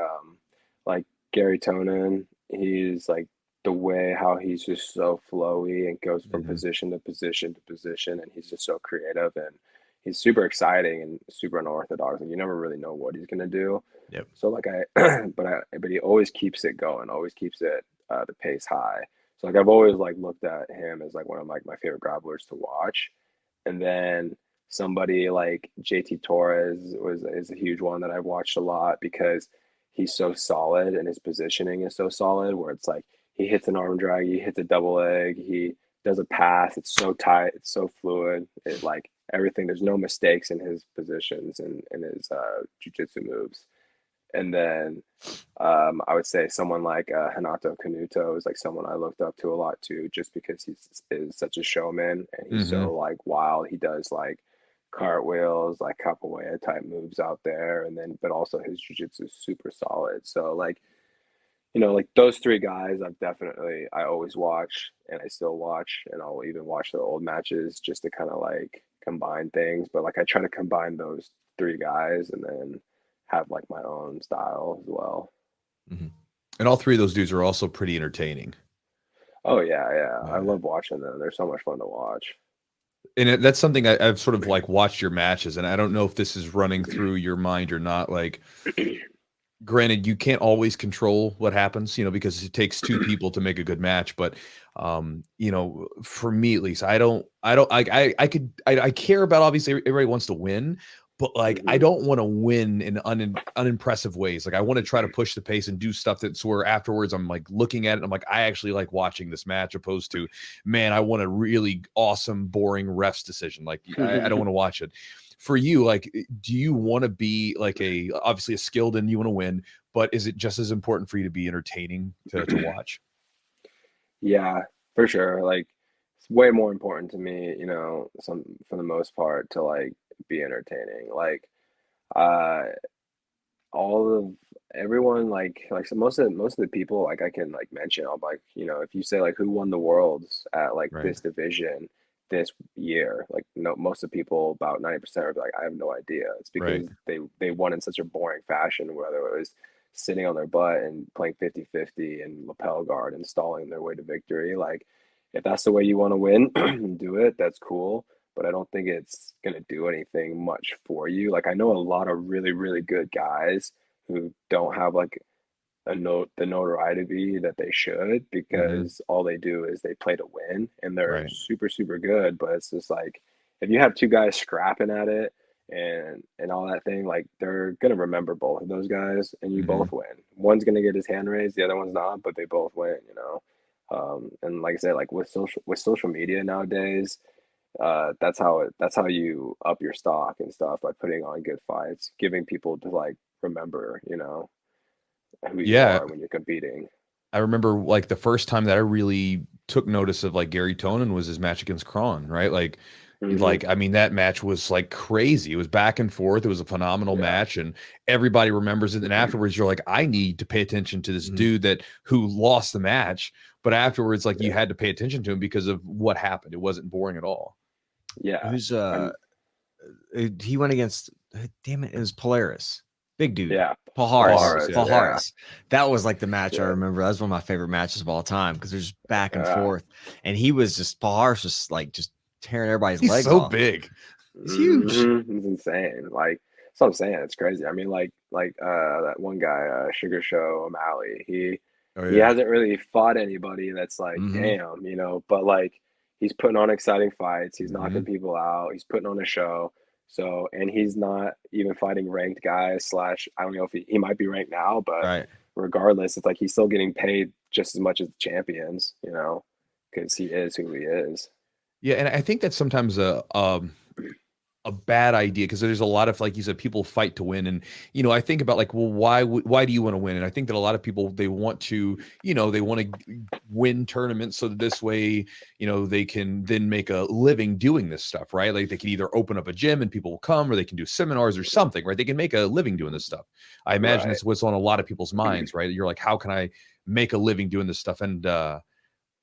Gary Tonin. He's like the way how he's just so flowy and goes from Mhm. position to position to position, and he's just so creative and he's super exciting and super unorthodox, and you never really know what he's gonna do. Yep. So like but he always keeps it going, always keeps it the pace high. So like I've always like looked at him as like one of like my favorite grapplers to watch. And then somebody like JT Torres is a huge one that I've watched a lot because he's so solid and his positioning is so solid where it's like he hits an arm drag, he hits a double leg, he does a pass, it's so tight, it's so fluid. It like everything, there's no mistakes in his positions and his jiu-jitsu moves. And then I would say someone like Hanato Kanuto is like someone I looked up to a lot too, just because is such a showman and he's Mhm. so like wild. He does like cartwheels, like capoeira type moves out there, and then but also his jiu-jitsu is super solid. So like like those three guys, I always watch and I still watch, and I'll even watch the old matches just to kind of like combine things. But like I try to combine those three guys and then have like my own style as well. Mhm. And all three of those dudes are also pretty entertaining. Oh yeah, yeah. I Yeah. love watching them. They're so much fun to watch. And that's something I've sort of like watched your matches, and I don't know if this is running through your mind or not. Like, granted, you can't always control what happens, because it takes two people to make a good match. But, for me at least, I care about, obviously everybody wants to win, but like, I Hmm. don't want to win in unimpressive ways. Like, I want to try to push the pace and do stuff that's where afterwards I'm like looking at it. I'm like, I actually like watching this match opposed to, man, I want a really awesome, boring ref's decision. Like, I don't want to watch it. For you, like, do you want to be like obviously a skilled and you want to win, but is it just as important for you to be entertaining to watch? Yeah, for sure. Like it's way more important to me, some for the most part to like be entertaining. Like uh all of everyone like so most of the people like I can like mention, I'm like, if you say like who won the worlds at like Right. this division this year, like no most of the people about 90% are like, I have no idea. It's Right. because they won in such a boring fashion, whether it was sitting on their butt and playing 50-50 and lapel guard and stalling their way to victory. Like if that's the way you want to win, do it. That's cool, but I don't think it's going to do anything much for you. Like I know a lot of really, really good guys who don't have like the notoriety that they should Hmm. because all they do is they play to win and they're Right. super, super good. But it's just like if you have two guys scrapping at it and all that thing, like they're gonna remember both of those guys and you Hmm. both win. One's gonna get his hand raised, the other one's not, but they both win, and like I said, like with social media nowadays, that's how you up your stock and stuff by putting on good fights, giving people to like remember, who you Yeah. are when you're competing. I remember like the first time that I really took notice of like Gary Tonin was his match against Kron, right? Hmm. I mean, that match was like crazy. It was back and forth. It was a phenomenal Yeah. match, and everybody remembers it. And afterwards, you're like, I need to pay attention to this Mhm. dude who lost the match. But afterwards, like you Yeah. had to pay attention to him because of what happened. It wasn't boring at all. Yeah. Who's I'm he went against damn it, it was Polaris. Big dude. yeah. Paul Paul Harris. Harris, Polaris. yeah. Paul Yeah. Harris. That was like the match I Yeah. remember. That was one of my favorite matches of all time because there's back and Yeah. forth. And he was just Paul Harris was like just tearing everybody's He's legs so off. big. He's huge. It's insane. Like that's what I'm saying. It's crazy. I mean, that one guy, Sugar Show O'Malley. Oh He yeah. hasn't really fought anybody that's like, Hmm. damn, but like he's putting on exciting fights. He's knocking Hmm. people out. He's putting on a show. So, and he's not even fighting ranked guys slash, I don't know if he might be ranked now, but Right. regardless, it's like he's still getting paid just as much as the champions, because he is who he is. Yeah, and I think that's sometimes a bad idea, because there's a lot of, like you said, people fight to win. And, I think about like, well, why do you want to win? And I think that a lot of people, they want to, they want to win tournaments so that this way, they can then make a living doing this stuff, right? Like they can either open up a gym and people will come, or they can do seminars or something, right? They can make a living doing this stuff. I imagine that's what's on a lot of people's minds, right? You're like, how can I make a living doing this stuff? And,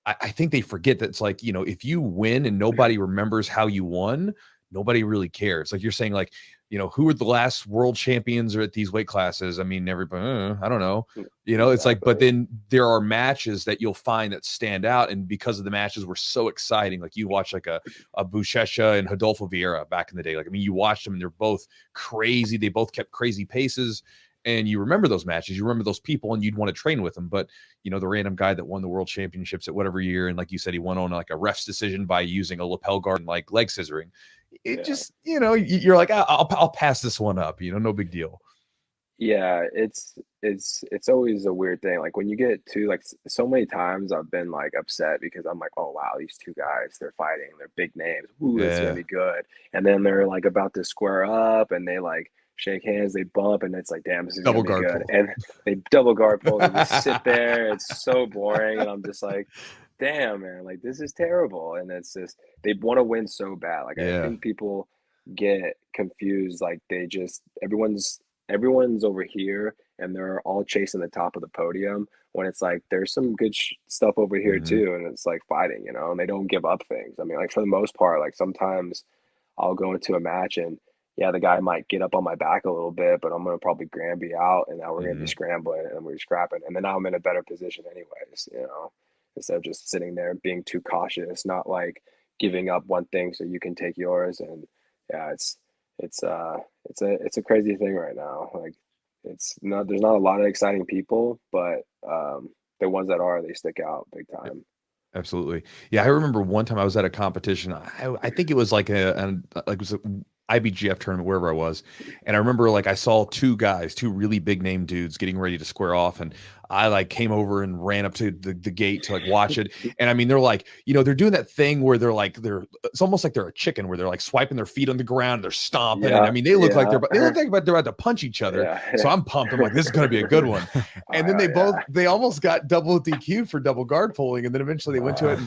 I think they forget that it's like, if you win and nobody remembers how you won, nobody really cares. Like you're saying, like, who were the last world champions or at these weight classes? I mean, everybody, I don't know, it's like, but then there are matches that you'll find that stand out. And because of the matches were so exciting, like you watch like a Buchecha and Rodolfo Vieira back in the day. Like, I mean, you watched them and they're both crazy. They both kept crazy paces. And you remember those matches, you remember those people, and you'd want to train with them. But, the random guy that won the world championships at whatever year, and like you said, he won on like a ref's decision by using a lapel guard and like leg scissoring. It just, you're like, I'll pass this one up, no big deal. Yeah, it's always a weird thing. Like when you get to like so many times I've been like upset because I'm like, oh wow, these two guys, they're fighting, they're big names. Ooh, it's gonna be good. And then they're like about to square up and they like shake hands, they bump, and it's like, damn, this is Double gonna be guard good. pull. And they double guard pull and just sit there. It's so boring. And I'm just like, damn, man, like this is terrible. And it's just they want to win so bad. Like I think people get confused. Like they just everyone's over here and they're all chasing the top of the podium when it's like there's some good stuff over here too, and it's like fighting, and they don't give up things. I mean, like for the most part, like sometimes I'll go into a match and yeah, the guy might get up on my back a little bit, but I'm gonna probably Granby out, and now we're gonna be scrambling and we're scrapping, and then now I'm in a better position anyways, instead of just sitting there and being too cautious, not like giving up one thing so you can take yours. And yeah, it's a crazy thing right now. Like there's not a lot of exciting people, but the ones that are, they stick out big time. Absolutely. Yeah, I remember one time I was at a competition. I think it was like it was a IBGF tournament, wherever I was. And I remember like I saw two really big name dudes getting ready to square off. And I like came over and ran up to the gate to like watch it. And I mean, they're like, they're doing that thing where it's almost like they're a chicken, where they're like swiping their feet on the ground, they're stomping. And I mean, they look like they're about to punch each other. Yeah. So I'm pumped. I'm like, this is going to be a good one. And then they almost got double DQ'd for double guard pulling. And then eventually they went to it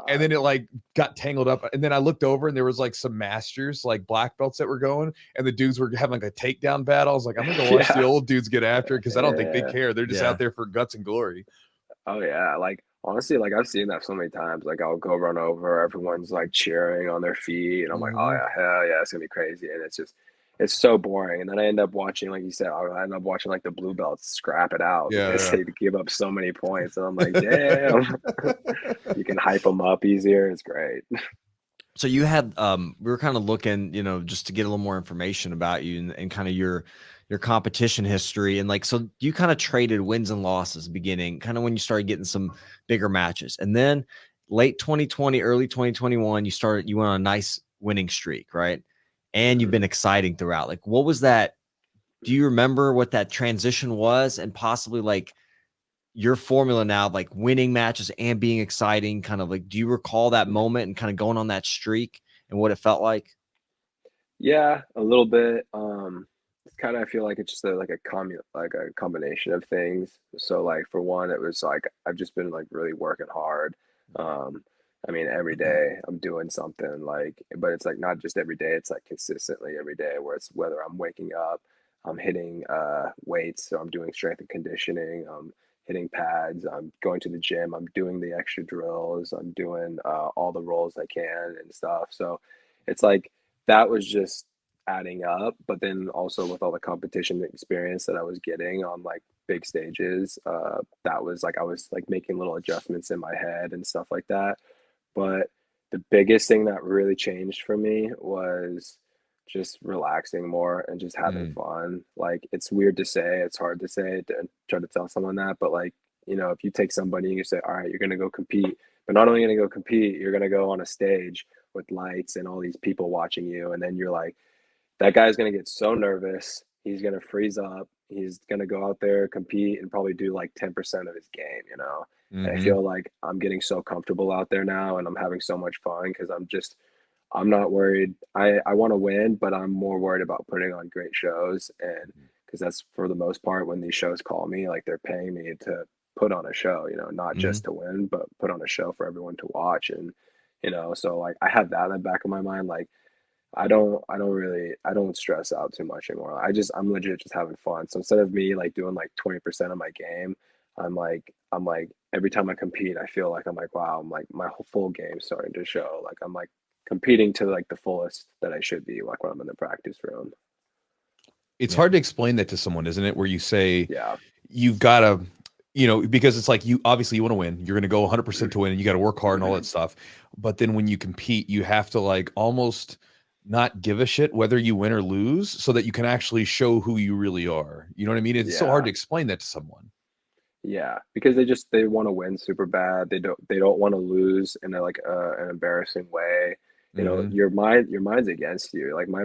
and then it like got tangled up. And then I looked over and there was like some masters, like black belts that were going, and the dudes were having like a takedown battle. I was like, I'm going to watch the old dudes get after it, because I don't think they care. They're just out there for guts and glory. Oh yeah, like honestly, like I've seen that so many times. Like I'll go run over, everyone's like cheering on their feet, and I'm like, oh yeah, hell yeah, it's gonna be crazy. And it's so boring. And then I end up watching, like you said, I end up watching like the blue belts scrap it out because they give up so many points. And I'm like, damn, you can hype them up easier. It's great. So you had we were kind of looking, just to get a little more information about you and kind of your competition history. And like, so you kind of traded wins and losses beginning, kind of when you started getting some bigger matches. And then late 2020, early 2021, you went on a nice winning streak, right? And you've been exciting throughout. Like, what was that? Do you remember what that transition was, and possibly like your formula now, like winning matches and being exciting? Kind of like, do you recall that moment and kind of going on that streak and what it felt like? Yeah, a little bit. It's kind of, I feel like it's just like a combination of things. So like for one, it was like I've just been like really working hard. I mean, every day I'm doing something, like, but it's like not just every day, it's like consistently every day, where it's whether I'm waking up, I'm hitting weights, so I'm doing strength and conditioning, I'm hitting pads, I'm going to the gym, I'm doing the extra drills, I'm doing all the rolls I can and stuff. So it's like that was just adding up. But then also with all the competition experience that I was getting on like big stages, that was like I was like making little adjustments in my head and stuff like that. But the biggest thing that really changed for me was just relaxing more and just having fun. Like it's weird to say, it's hard to say, to try to tell someone that, but like, if you take somebody and you say, all right, you're gonna go compete, but not only gonna go compete, you're gonna go on a stage with lights and all these people watching you, and then you're like, that guy's gonna get so nervous, he's gonna freeze up, he's gonna go out there, compete, and probably do like 10% of his game. And I feel like I'm getting so comfortable out there now, and I'm having so much fun because I'm not worried. I want to win, but I'm more worried about putting on great shows. And because that's for the most part when these shows call me, like they're paying me to put on a show, you know, not Mhm. just to win, but put on a show for everyone to watch. And, you know, so like I have that in the back of my mind. Like I don't stress out too much anymore. I'm legit just having fun. So instead of me like doing like 20% of my game, I'm like every time I compete, I feel like I'm like, wow, I'm like my whole full game starting to show. Like I'm like competing to like the fullest that I should be, like when I'm in the practice room. It's Yeah. hard to explain that to someone, isn't it? Where you say Yeah. you've got to, you know, because it's like you obviously you want to win. You're going to go 100% to win, and you got to work hard and all that stuff. But then when you compete, you have to like almost not give a shit whether you win or lose, so that you can actually show who you really are. You know what I mean? It's so hard Yeah. to explain that to someone. Yeah, because they want to win super bad. They don't want to lose in a, like an embarrassing way. You know, Hmm. your mind's against you. Like my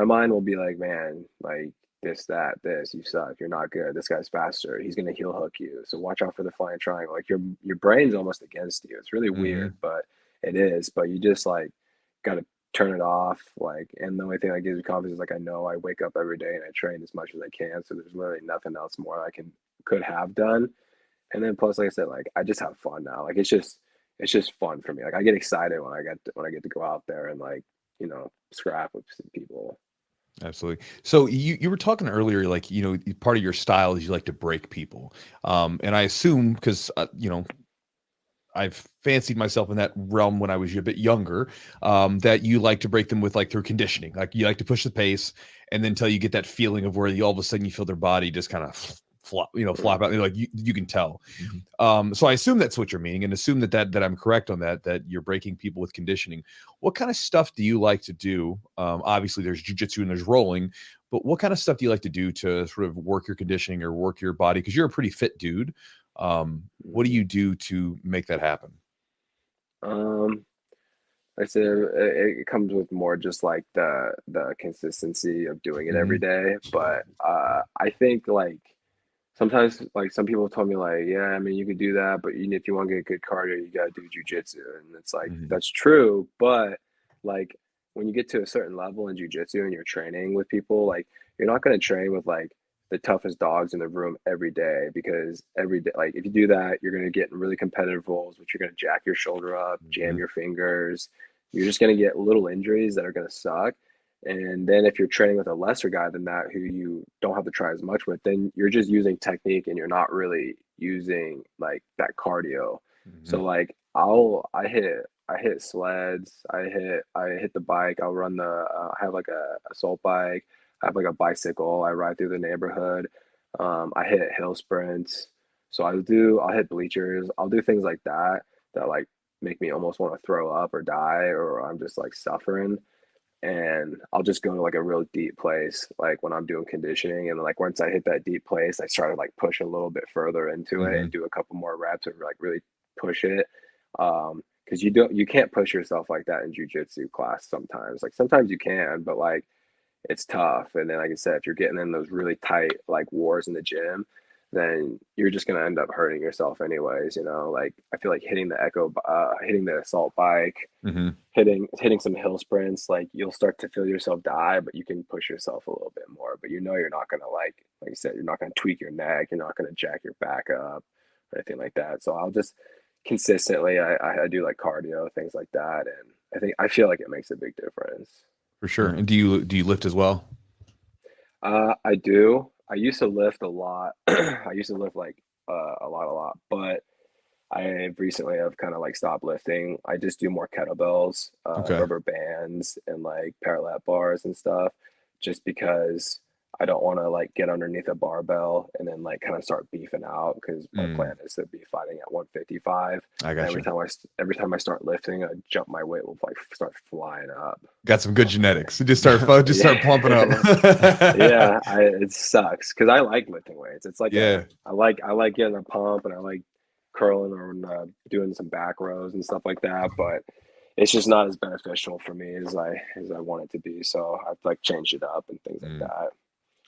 mind will be like, man, like this, that, this, you suck. You're not good. This guy's faster. He's gonna heel hook you. So watch out for the flying triangle. Like your brain's almost against you. It's really Hmm. weird, but it is. But you just like gotta turn it off. Like, and the only thing that gives me confidence is like I know I wake up every day and I train as much as I can. So there's literally nothing else more I could have done. And then plus, like I said, like I just have fun now. Like it's just fun for me. Like I get excited when I get to go out there and like, you know, scrap with some people. Absolutely. So you were talking earlier, like, you know, part of your style is you like to break people. And I assume because, you know, I've fancied myself in that realm when I was a bit younger, that you like to break them with like through conditioning. Like you like to push the pace, and then until you get that feeling of where you all of a sudden you feel their body just kind of flop, you know, flop out. Like you can tell. Mhm. So I assume that's what you're meaning, and assume that I'm correct on that. That you're breaking people with conditioning. What kind of stuff do you like to do? Obviously, there's jujitsu and there's rolling, but what kind of stuff do you like to do to sort of work your conditioning or work your body? Because you're a pretty fit dude. What do Mhm. you do to make that happen? Um, like I said, it comes with more just like the consistency of doing it every Hmm. day. But I think like sometimes like some people told me like, yeah, I mean you could do that, but if you want to get good cardio, you gotta do jujitsu. And it's like Hmm. that's true, but like when you get to a certain level in jujitsu and you're training with people, like you're not gonna train with like the toughest dogs in the room every day because every day like if you do that, you're gonna get in really competitive roles, which you're gonna jack your shoulder up, jam Hmm. your fingers. You're just gonna get little injuries that are gonna suck. And then if you're training with a lesser guy than that who you don't have to try as much with, then you're just using technique and you're not really using like that cardio. Hmm. So like I hit sleds, I hit the bike, I'll run I have like a assault bike, I have like a bicycle, I ride through the neighborhood. I hit hill sprints. So I'll hit bleachers, I'll do things like that that like make me almost want to throw up or die or I'm just like suffering and I'll just go to like a real deep place, like when I'm doing conditioning. And like once I hit that deep place, I start to like push a little bit further into it Hmm. and do a couple more reps and like really push it. Because you can't push yourself like that in jujitsu class sometimes. Like sometimes you can, but like it's tough. And then, like I said, if you're getting in those really tight like wars in the gym, then you're just gonna end up hurting yourself anyways. You know, like I feel like hitting the assault bike, Hmm. hitting some hill sprints, like you'll start to feel yourself die, but you can push yourself a little bit more. But you know you're not gonna like you said, you're not gonna tweak your neck, you're not gonna jack your back up or anything like that. So I'll just consistently I do like cardio, things like that. And I feel like it makes a big difference. For sure. And do you lift as well? I do. I used to lift a lot. I used to lift like a lot, but I recently have kind of like stopped lifting. I just do more kettlebells, Okay. rubber bands, and like parallel bars and stuff, just because I don't want to like get underneath a barbell and then like kind of start beefing out because my Mm, plan is to be fighting at 155. I And got you. every time I start lifting, I jump my weight will like start flying up. Got some good genetics. Just start pumping up. Yeah. Yeah, it sucks because I like lifting weights. It's like Yeah. I like getting a pump and I like curling or doing some back rows and stuff like that. But it's just not as beneficial for me as I want it to be. So I've like changed it up and things like Mm. that.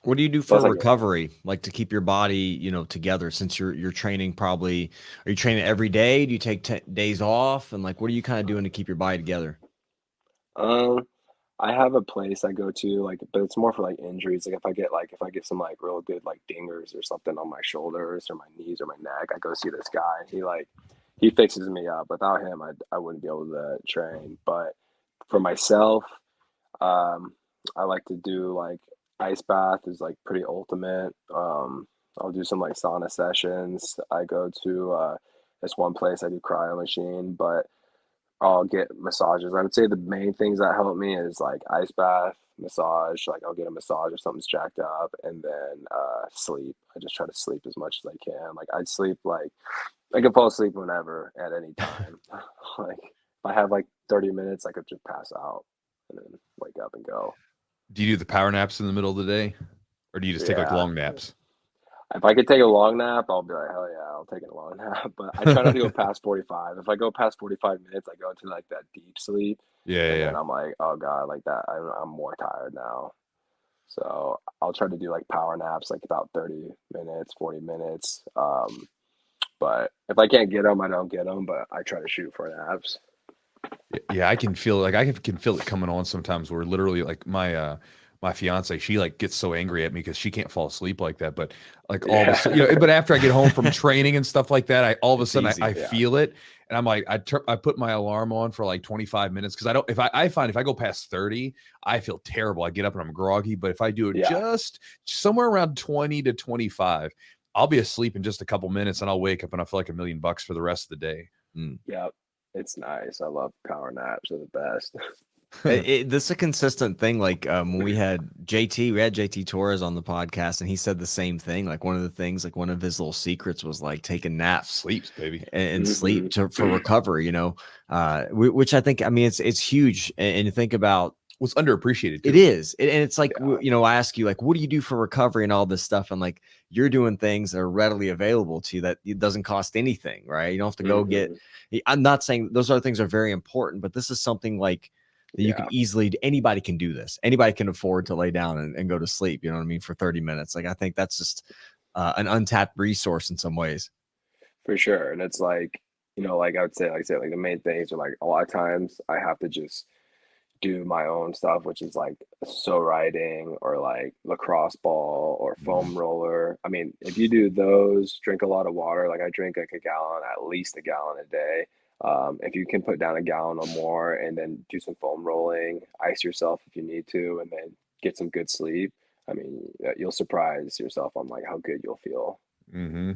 What do you do for Plus, like recovery, like to keep your body, you know, together? Since you're training, probably are you training every day? Do you take days off, and like what are you kind of doing to keep your body together? Um, I have a place I go to, like, but it's more for like injuries. Like if I get some like real good like dingers or something on my shoulders or my knees or my neck, I go see this guy. He fixes me up. Without him, I wouldn't be able to train. But for myself, um, I like to do like ice bath is like pretty ultimate. I'll do some like sauna sessions. I go to this one place I do cryo machine, but I'll get massages. I would say the main things that help me is like ice bath, massage. Like I'll get a massage if something's jacked up, and then sleep. I just try to sleep as much as I can. Like I sleep like I can fall asleep whenever at any time. Like if I have like 30 minutes, I could just pass out and then wake up and go. Do you do the power naps in the middle of the day, or do you just take like Yeah. long naps? If I could take a long nap, I'll be like, hell yeah, I'll take a long nap. But I try not to go past 45. If I go past 45 minutes, I go into like that deep sleep. Yeah, And yeah. then I'm like, oh God, like that. I'm more tired now. So I'll try to do like power naps, like about 30 minutes, 40 minutes. But if I can't get them, I don't get them. But I try to shoot for naps. Yeah, I can feel like can feel it coming on sometimes where literally like my fiance, she like gets so angry at me because she can't fall asleep like that. But like all of a Yeah. sudden, you know, but after I get home from training and stuff like that, I all of a It's sudden easy. I Yeah. feel it, and I'm like I put my alarm on for like 25 minutes because I don't if I find if I go past 30, I feel terrible. I get up and I'm groggy. But if I do it Yeah. just somewhere around 20 to 25, I'll be asleep in just a couple minutes and I'll wake up and I feel like $1,000,000 for the rest of the day. Yep. It's nice. I love power naps. They're the best. This is a consistent thing. Like when we had JT Torres on the podcast, and he said the same thing. Like one of the things, like one of his little secrets was like taking naps, Sleeps, baby. and sleep for recovery. You know, which I think, I mean, it's huge. And you think about Was underappreciated too. it is, and it's like Yeah. you know, I ask you like, what do you do for recovery and all this stuff, and like you're doing things that are readily available to you that it doesn't cost anything, right? You don't have to go get. I'm not saying those other things are very important, but this is something like that you can Yeah. easily, anybody can do this. Anybody can afford to lay down and go to sleep. You know what I mean? For 30 minutes. Like, I think that's just an untapped resource in some ways. For sure. And it's like, like I would say, like I said, like the main things are like a lot of times I have to just do my own stuff, which is like so riding or like lacrosse ball or foam roller. I mean, if you do those, drink a lot of water. Like I drink like a gallon, at least a gallon a day. If you can put down a gallon or more and then do some foam rolling, ice yourself if you need to, and then get some good sleep. I mean, you'll surprise yourself on like how good you'll feel. Mm-hmm.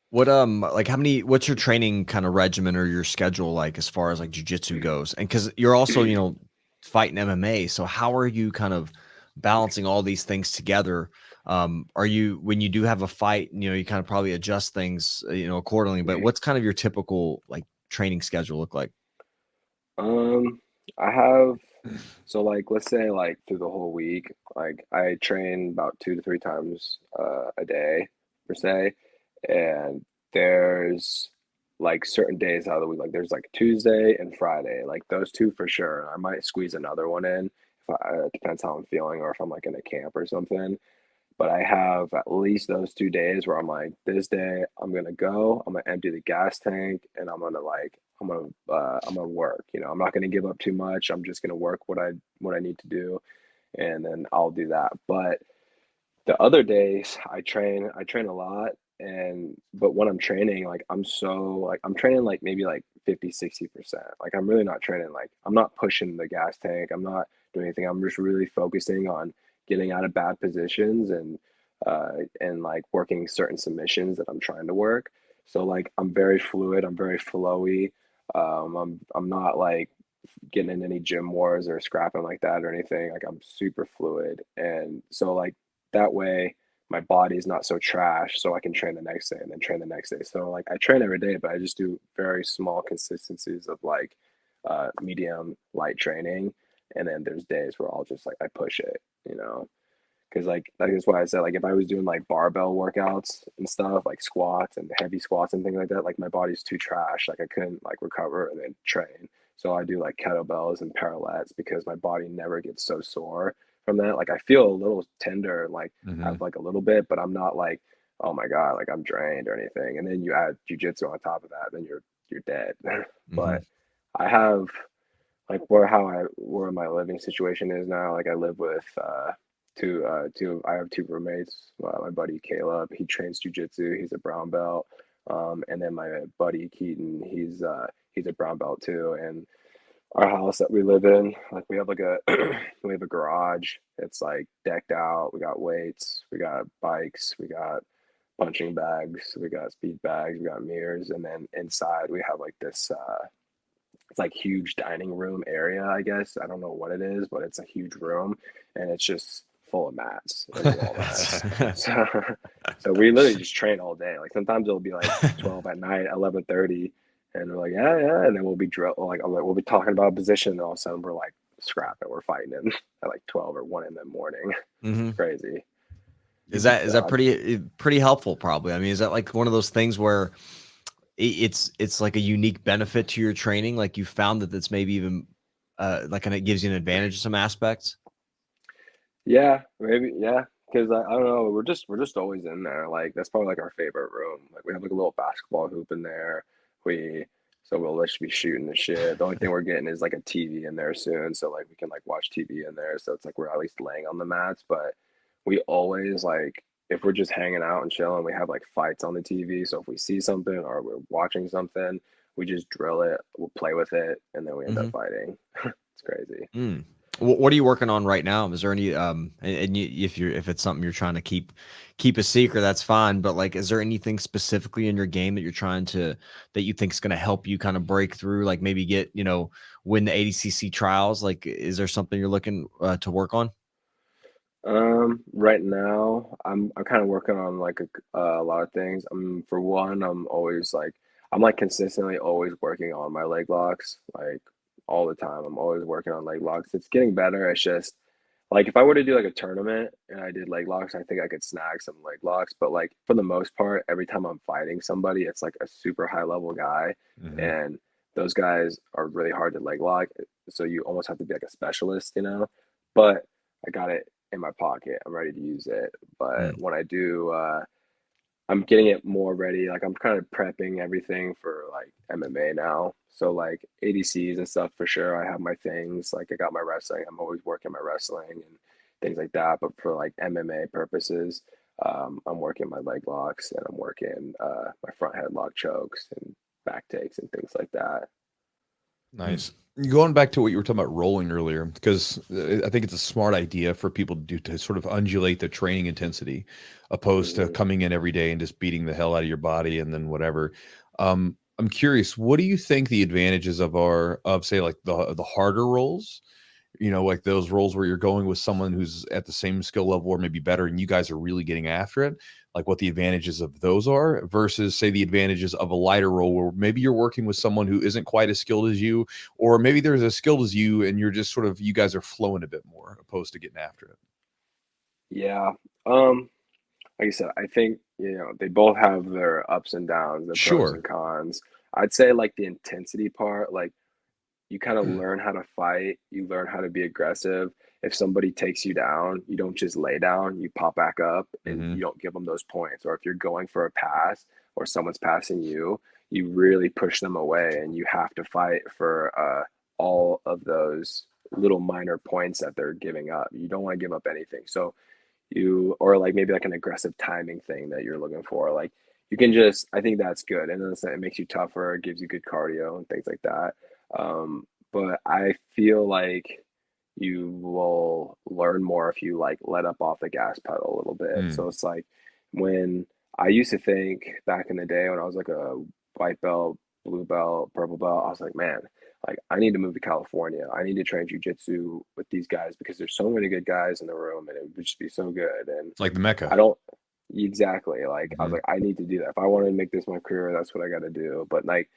What like what's your training kind of regimen or your schedule like as far as like jujitsu goes? And because you're also, you know, fighting MMA, so how are you kind of balancing all these things together? Are you, when you do have a fight, you know, you kind of probably adjust things, you know, accordingly, but what's kind of your typical like training schedule look like? I have so like let's say like through the whole week, like I train about 2 to 3 times a day per se, and there's like certain days out of the week, like there's like Tuesday and Friday, like those two for sure. I might squeeze another one in if it depends how I'm feeling or if I'm like in a camp or something. But I have at least those 2 days where I'm like, this day I'm gonna go, I'm gonna empty the gas tank, and I'm gonna work. I'm not gonna give up too much. I'm just gonna work what I need to do, and then I'll do that. But the other days I train a lot, but when I'm training, like I'm training like maybe like 50, 60%. Like I'm really not training, like I'm not pushing the gas tank, I'm not doing anything. I'm just really focusing on getting out of bad positions and like working certain submissions that I'm trying to work. So like I'm very fluid, I'm very flowy. I'm not like getting in any gym wars or scrapping like that or anything. Like I'm super fluid. And so like that way my body's not so trash so I can train the next day and then train the next day. So like I train every day, but I just do very small consistencies of like medium light training. And then there's days where I'll just like I push it, you know. Because like that's why I said like if I was doing like barbell workouts and stuff like squats and heavy squats and things like that, like my body's too trash. Like I couldn't like recover and then train. So I do like kettlebells and parallettes because my body never gets so sore from that. Like I feel a little tender and like Mm-hmm. have like a little bit, but I'm not like, oh my God, like I'm drained or anything. And then you add jujitsu on top of that, then you're dead. Mm-hmm. But I have like where my living situation is now. Like I live with I have two roommates. My buddy Caleb, he trains jujitsu. He's a brown belt. And then my buddy Keaton, he's a brown belt too. And our house that we live in, like we have like a we have a garage. It's like decked out. We got weights, we got bikes, we got punching bags, we got speed bags, we got mirrors, and then inside we have like this it's like huge dining room area, I guess. I don't know what it is, but it's a huge room and it's just full of mats and all that. So so we literally just train all day. Like sometimes it'll be like 12 at night, 11:30, and we're like, yeah, yeah, and then we'll be we'll be talking about position, and all of a sudden we're like scrapping, we're fighting in at like 12 or 1 in the morning. Mm-hmm. It's crazy. Is that pretty helpful? Probably. I mean, is that like one of those things where it's like a unique benefit to your training? Like you found that that's maybe even like, and it gives you an advantage in some aspects. Yeah, maybe, yeah. Because I don't know, we're just always in there. Like that's probably like our favorite room. Like we have like a little basketball hoop in there. We so we'll literally be shooting the shit. The only thing we're getting is like a TV in there soon, so like we can like watch TV in there. So it's like we're at least laying on the mats. But we always like if we're just hanging out and chilling, we have like fights on the TV. So if we see something or we're watching something, we just drill it. We'll play with it, and then we end up Mm-hmm. fighting. It's crazy. Mm. What are you working on right now? Is there any if it's something you're trying to keep a secret, that's fine. But like, is there anything specifically in your game that you're trying to that you think is going to help you kind of break through? Like maybe get win the ADCC trials. Like, is there something you're looking to work on? Right now, I'm kind of working on like a lot of things. For one, I'm like consistently always working on my leg locks, like all the time. I'm always working on leg locks. It's getting better. It's just like if I were to do like a tournament and I did leg locks, I think I could snag some leg locks. But like for the most part, every time I'm fighting somebody, it's like a super high level guy, Mhm. and those guys are really hard to leg lock. So you almost have to be like a specialist, you know. But I got it in my pocket. I'm ready to use it. But Mm. when I do, I'm getting it more ready. Like I'm kind of prepping everything for like MMA now. So like ADCs and stuff for sure. I have my things. Like I got my wrestling. I'm always working my wrestling and things like that. But for like MMA purposes, I'm working my leg locks and I'm working my front headlock chokes and back takes and things like that. Nice. Going back to what you were talking about rolling earlier, because I think it's a smart idea for people to do to sort of undulate the training intensity, opposed to Mhm. coming in every day and just beating the hell out of your body and then whatever. I'm curious, what do you think the advantages of say like the harder rolls? Like those roles where you're going with someone who's at the same skill level or maybe better, and you guys are really getting after it, like what the advantages of those are versus, say, the advantages of a lighter role where maybe you're working with someone who isn't quite as skilled as you, or maybe there's as skilled as you, and you're just sort of, you guys are flowing a bit more opposed to getting after it. Yeah. Um, like I said, I think, they both have their ups and downs, their pros Sure. and cons. I'd say like the intensity part, like you kind of learn how to fight, you learn how to be aggressive. If somebody takes you down, you don't just lay down, you pop back up and Hmm. you don't give them those points. Or if you're going for a pass or someone's passing you, you really push them away and you have to fight for all of those little minor points that they're giving up. You don't want to give up anything. So or like maybe like an aggressive timing thing that you're looking for. Like you can just, I think that's good. And then it makes you tougher, it gives you good cardio and things like that. But I feel like you will learn more if you like let up off the gas pedal a little bit. Mm. So it's like when I used to think back in the day when I was like a white belt, blue belt, purple belt, I was like, man, like I need to move to California. I need to train jujitsu with these guys because there's so many good guys in the room and it would just be so good. And It's like the Mecca. I don't exactly like I was Hmm. like, I need to do that. If I want to make this my career, that's what I got to do. But like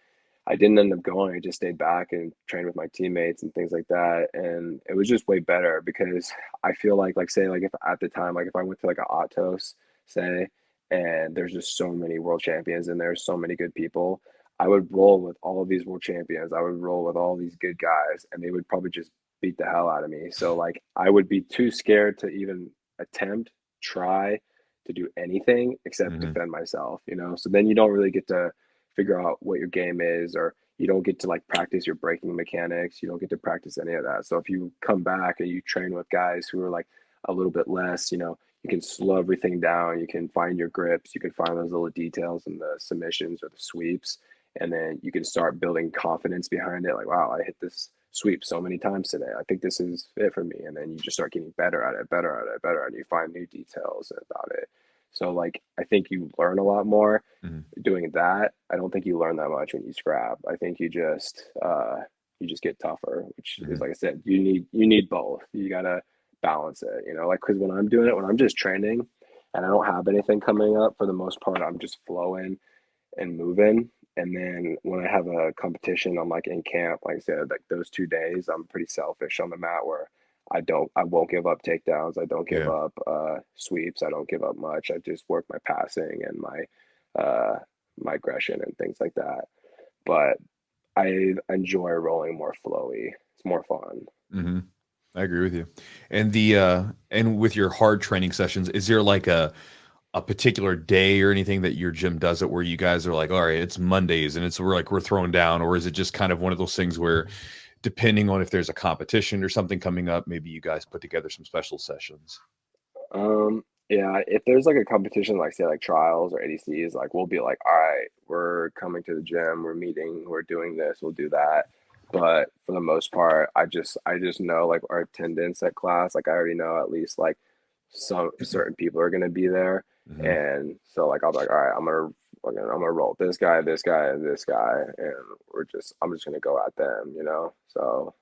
I didn't end up going. I just stayed back and trained with my teammates and things like that. And it was just way better because I feel like say like if at the time, like if I went to like a Atos, say, and there's just so many world champions and there's so many good people, I would roll with all of these world champions. I would roll with all these good guys and they would probably just beat the hell out of me. So like I would be too scared to even attempt, try to do anything except Hmm. defend myself, you know? So then you don't really get to figure out what your game is, or you don't get to like practice your breaking mechanics. You don't get to practice any of that. So if you come back and you train with guys who are like a little bit less, you can slow everything down. You can find your grips. You can find those little details in the submissions or the sweeps. And then you can start building confidence behind it. Like, wow, I hit this sweep so many times today. I think this is it for me. And then you just start getting better at it, better at it, better. And you find new details about it. So like, I think you learn a lot more doing that. I don't think you learn that much when you scrap. I think you just get tougher, which is, like I said, you need both. You gotta balance it, like, because when I'm doing it, when I'm just training and I don't have anything coming up, for the most part, I'm just flowing and moving. And then when I have a competition, I'm like in camp, like I said, like those 2 days, I'm pretty selfish on the mat where I won't give up takedowns. I don't give up sweeps. I don't give up much. I just work my passing and my aggression and things like that. But I enjoy rolling more flowy. It's more fun. I agree with you. And and with your hard training sessions, is there like a particular day or anything that your gym does it where you guys are like, all right, it's Mondays and we're throwing down, or is it just kind of one of those things where depending on if there's a competition or something coming up, maybe you guys put together some special sessions? Yeah, if there's like a competition, like say like trials or ADCs, like we'll be like, all right, we're coming to the gym, we're meeting, we're doing this, we'll do that. But for the most part, I just know like our attendance at class, like I already know at least like some certain people are gonna be there. And so like I'll be like, all right, I'm gonna roll this guy, this guy, and this guy, and I'm just gonna go at them, So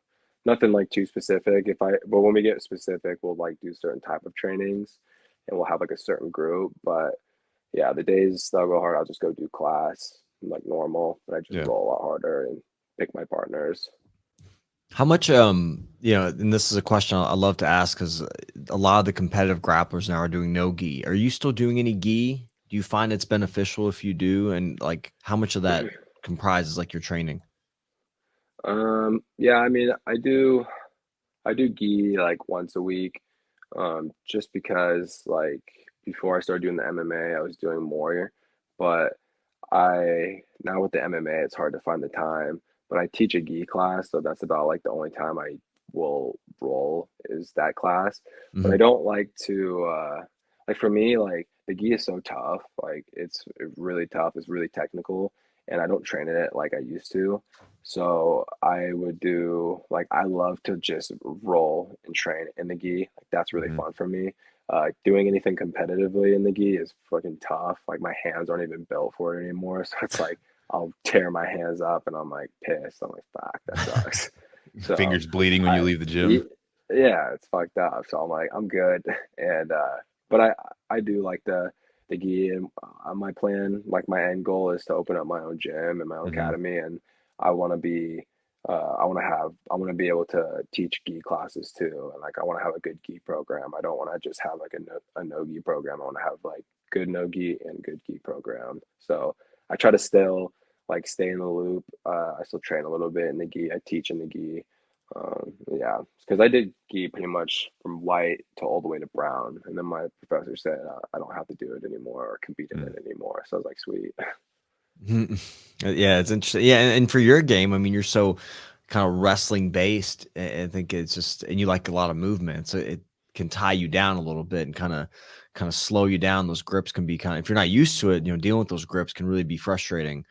nothing like too specific. But when we get specific, we'll like do certain type of trainings, and we'll have like a certain group. But yeah, the days that I'll go hard, I'll just go do class like normal, and I just roll a lot harder and pick my partners. How much, and this is a question I love to ask because a lot of the competitive grapplers now are doing no gi. Are you still doing any gi? Do you find it's beneficial if you do? And like, how much of that comprises like your training? Yeah, I mean, I do gi like once a week, just because like before I started doing the MMA, I was doing more, but now with the MMA, it's hard to find the time. But I teach a gi class, so that's about like the only time I will roll is that class. But I don't like to like for me, like the gi is so tough, like it's really tough, it's really technical, and I don't train in it like I used to. So I would do like I love to just roll and train in the gi. Like that's really fun for me. Doing anything competitively in the gi is fucking tough. Like my hands aren't even built for it anymore. So it's like I'll tear my hands up and I'm like pissed. I'm like, fuck, that sucks. So Fingers bleeding when you leave the y- gym. yeah, it's fucked up. So I'm like, I'm good. And but I do like the gi, and my plan, like my end goal is to open up my own gym and my own academy, and I want to be I want to be able to teach gi classes too, and like I want to have a good gi program. I don't want to just have like a no gi program. I want to have like good no gi and good gi program. So I try to still like stay in the loop. I still train a little bit in the gi. I teach in the gi. Yeah, because I did gi pretty much from white to all the way to brown, and then my professor said I don't have to do it anymore or compete in it anymore. So I was like, sweet. Yeah, it's interesting. Yeah, and for your game, I mean, you're so kind of wrestling based. I think it's just, and you like a lot of movement, so it can tie you down a little bit and kind of slow you down. Those grips can be if you're not used to it, dealing with those grips can really be frustrating.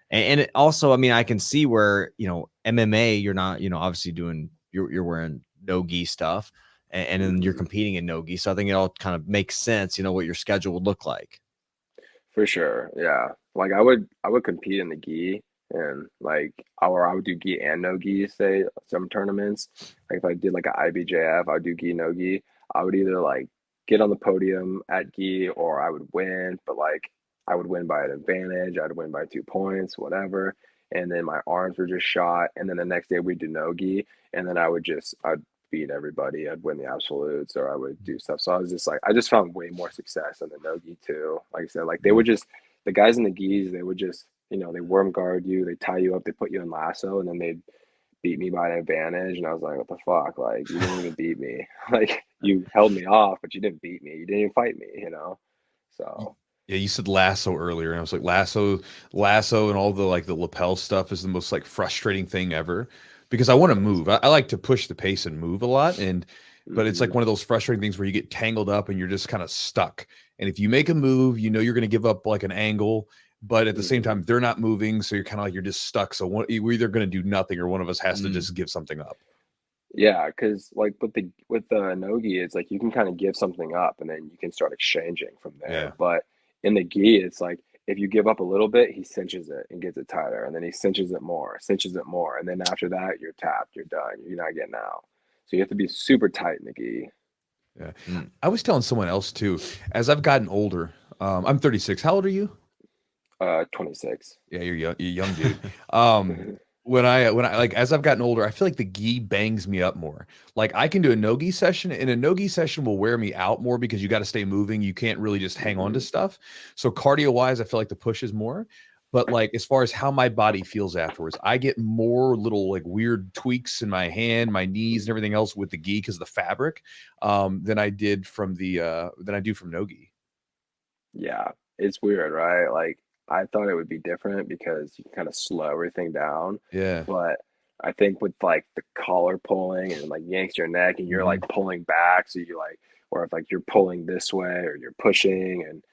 And it also, I mean, I can see where MMA, you're not, obviously you're wearing no gi stuff, and then you're competing in no gi. So I think it all kind of makes sense, what your schedule would look like. For sure, yeah. Like I would compete in the gi, and like I would do gi and no gi, say some tournaments. Like if I did like a IBJF, I would do gi no gi. I would either like get on the podium at gi or I would win, but like I would win by an advantage. I'd win by 2 points, whatever. And then my arms were just shot. And then the next day we'd do no gi, and then I'd beat everybody. I'd win the absolutes, or I would do stuff. So I was just like, I just found way more success in the no gi too. Like I said, like they would just the guys in the gis, they would just they worm guard you, they tie you up, they put you in lasso, and then they'd beat me by an advantage. And I was like, what the fuck? Like you didn't even beat me. Like you held me off, but you didn't beat me. You didn't even fight me. So Yeah, you said lasso earlier, and I was like, lasso, and all the like the lapel stuff is the most like frustrating thing ever because I want to move. I like to push the pace and move a lot, but it's like Hmm. one of those frustrating things where you get tangled up and you're just kind of stuck. And if you make a move, you know you're going to give up like an angle, but at the same Hmm. time they're not moving, so you're kind of like you're just stuck. So we're either going to do nothing or one of us has to Mm. just give something up. Yeah, because like with the nogi, it's like you can kind of give something up and then you can start exchanging from there. Yeah. But in the gi, it's like if you give up a little bit, he cinches it and gets it tighter, and then he cinches it more, and then after that, you're tapped, you're done, you're not getting out. So you have to be super tight in the gi. Yeah. Mm. I was telling someone else too, as I've gotten older, I'm 36. How old are you? 26. Yeah, you're young dude. Um, when I like as I've gotten older, I feel like the gi bangs me up more. Like I can do a no-gi session, and a no-gi session will wear me out more because you got to stay moving. You can't really just hang on to Hmm. stuff. So cardio wise, I feel like the push is more. But like as far as how my body feels afterwards, I get more little like weird tweaks in my hand, my knees, and everything else with the gi because of the fabric, than I did from the than I do from no-gi. Yeah, it's weird, right? Like I thought it would be different because you can kind of slow everything down, Yeah. but I think with like the collar pulling and like yanks your neck and you're like Mhm. pulling back, so you like, or if like you're pulling this way or you're pushing and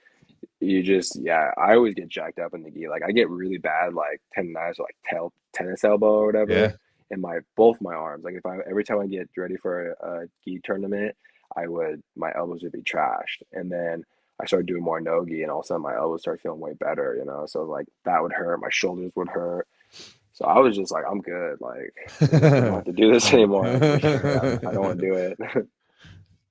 you just, yeah, I always get jacked up in the gi. Like I get really bad like tendonitis or like tennis elbow or whatever Yeah. in my both my arms. Like if I every time I get ready for a gi tournament, my elbows would be trashed, and then I started doing more no gi, and all of a sudden my elbows started feeling way better. So like that would hurt, my shoulders would hurt. So I was just like, I'm good. Like I don't have to do this anymore. Like I don't want to do it.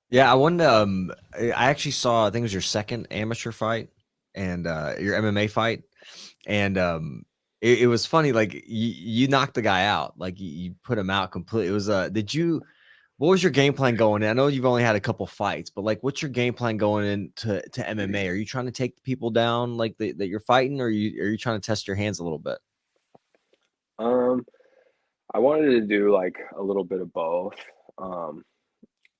Yeah, I wanted to, I actually saw, I think it was your second amateur fight and your MMA fight. And it was funny, like you knocked the guy out, like you put him out completely. It was what was your game plan going in? I know you've only had a couple fights, but like what's your game plan going into MMA? Are you trying to take people down like that you're fighting, or are you trying to test your hands a little bit? Um, I wanted to do like a little bit of both. Um,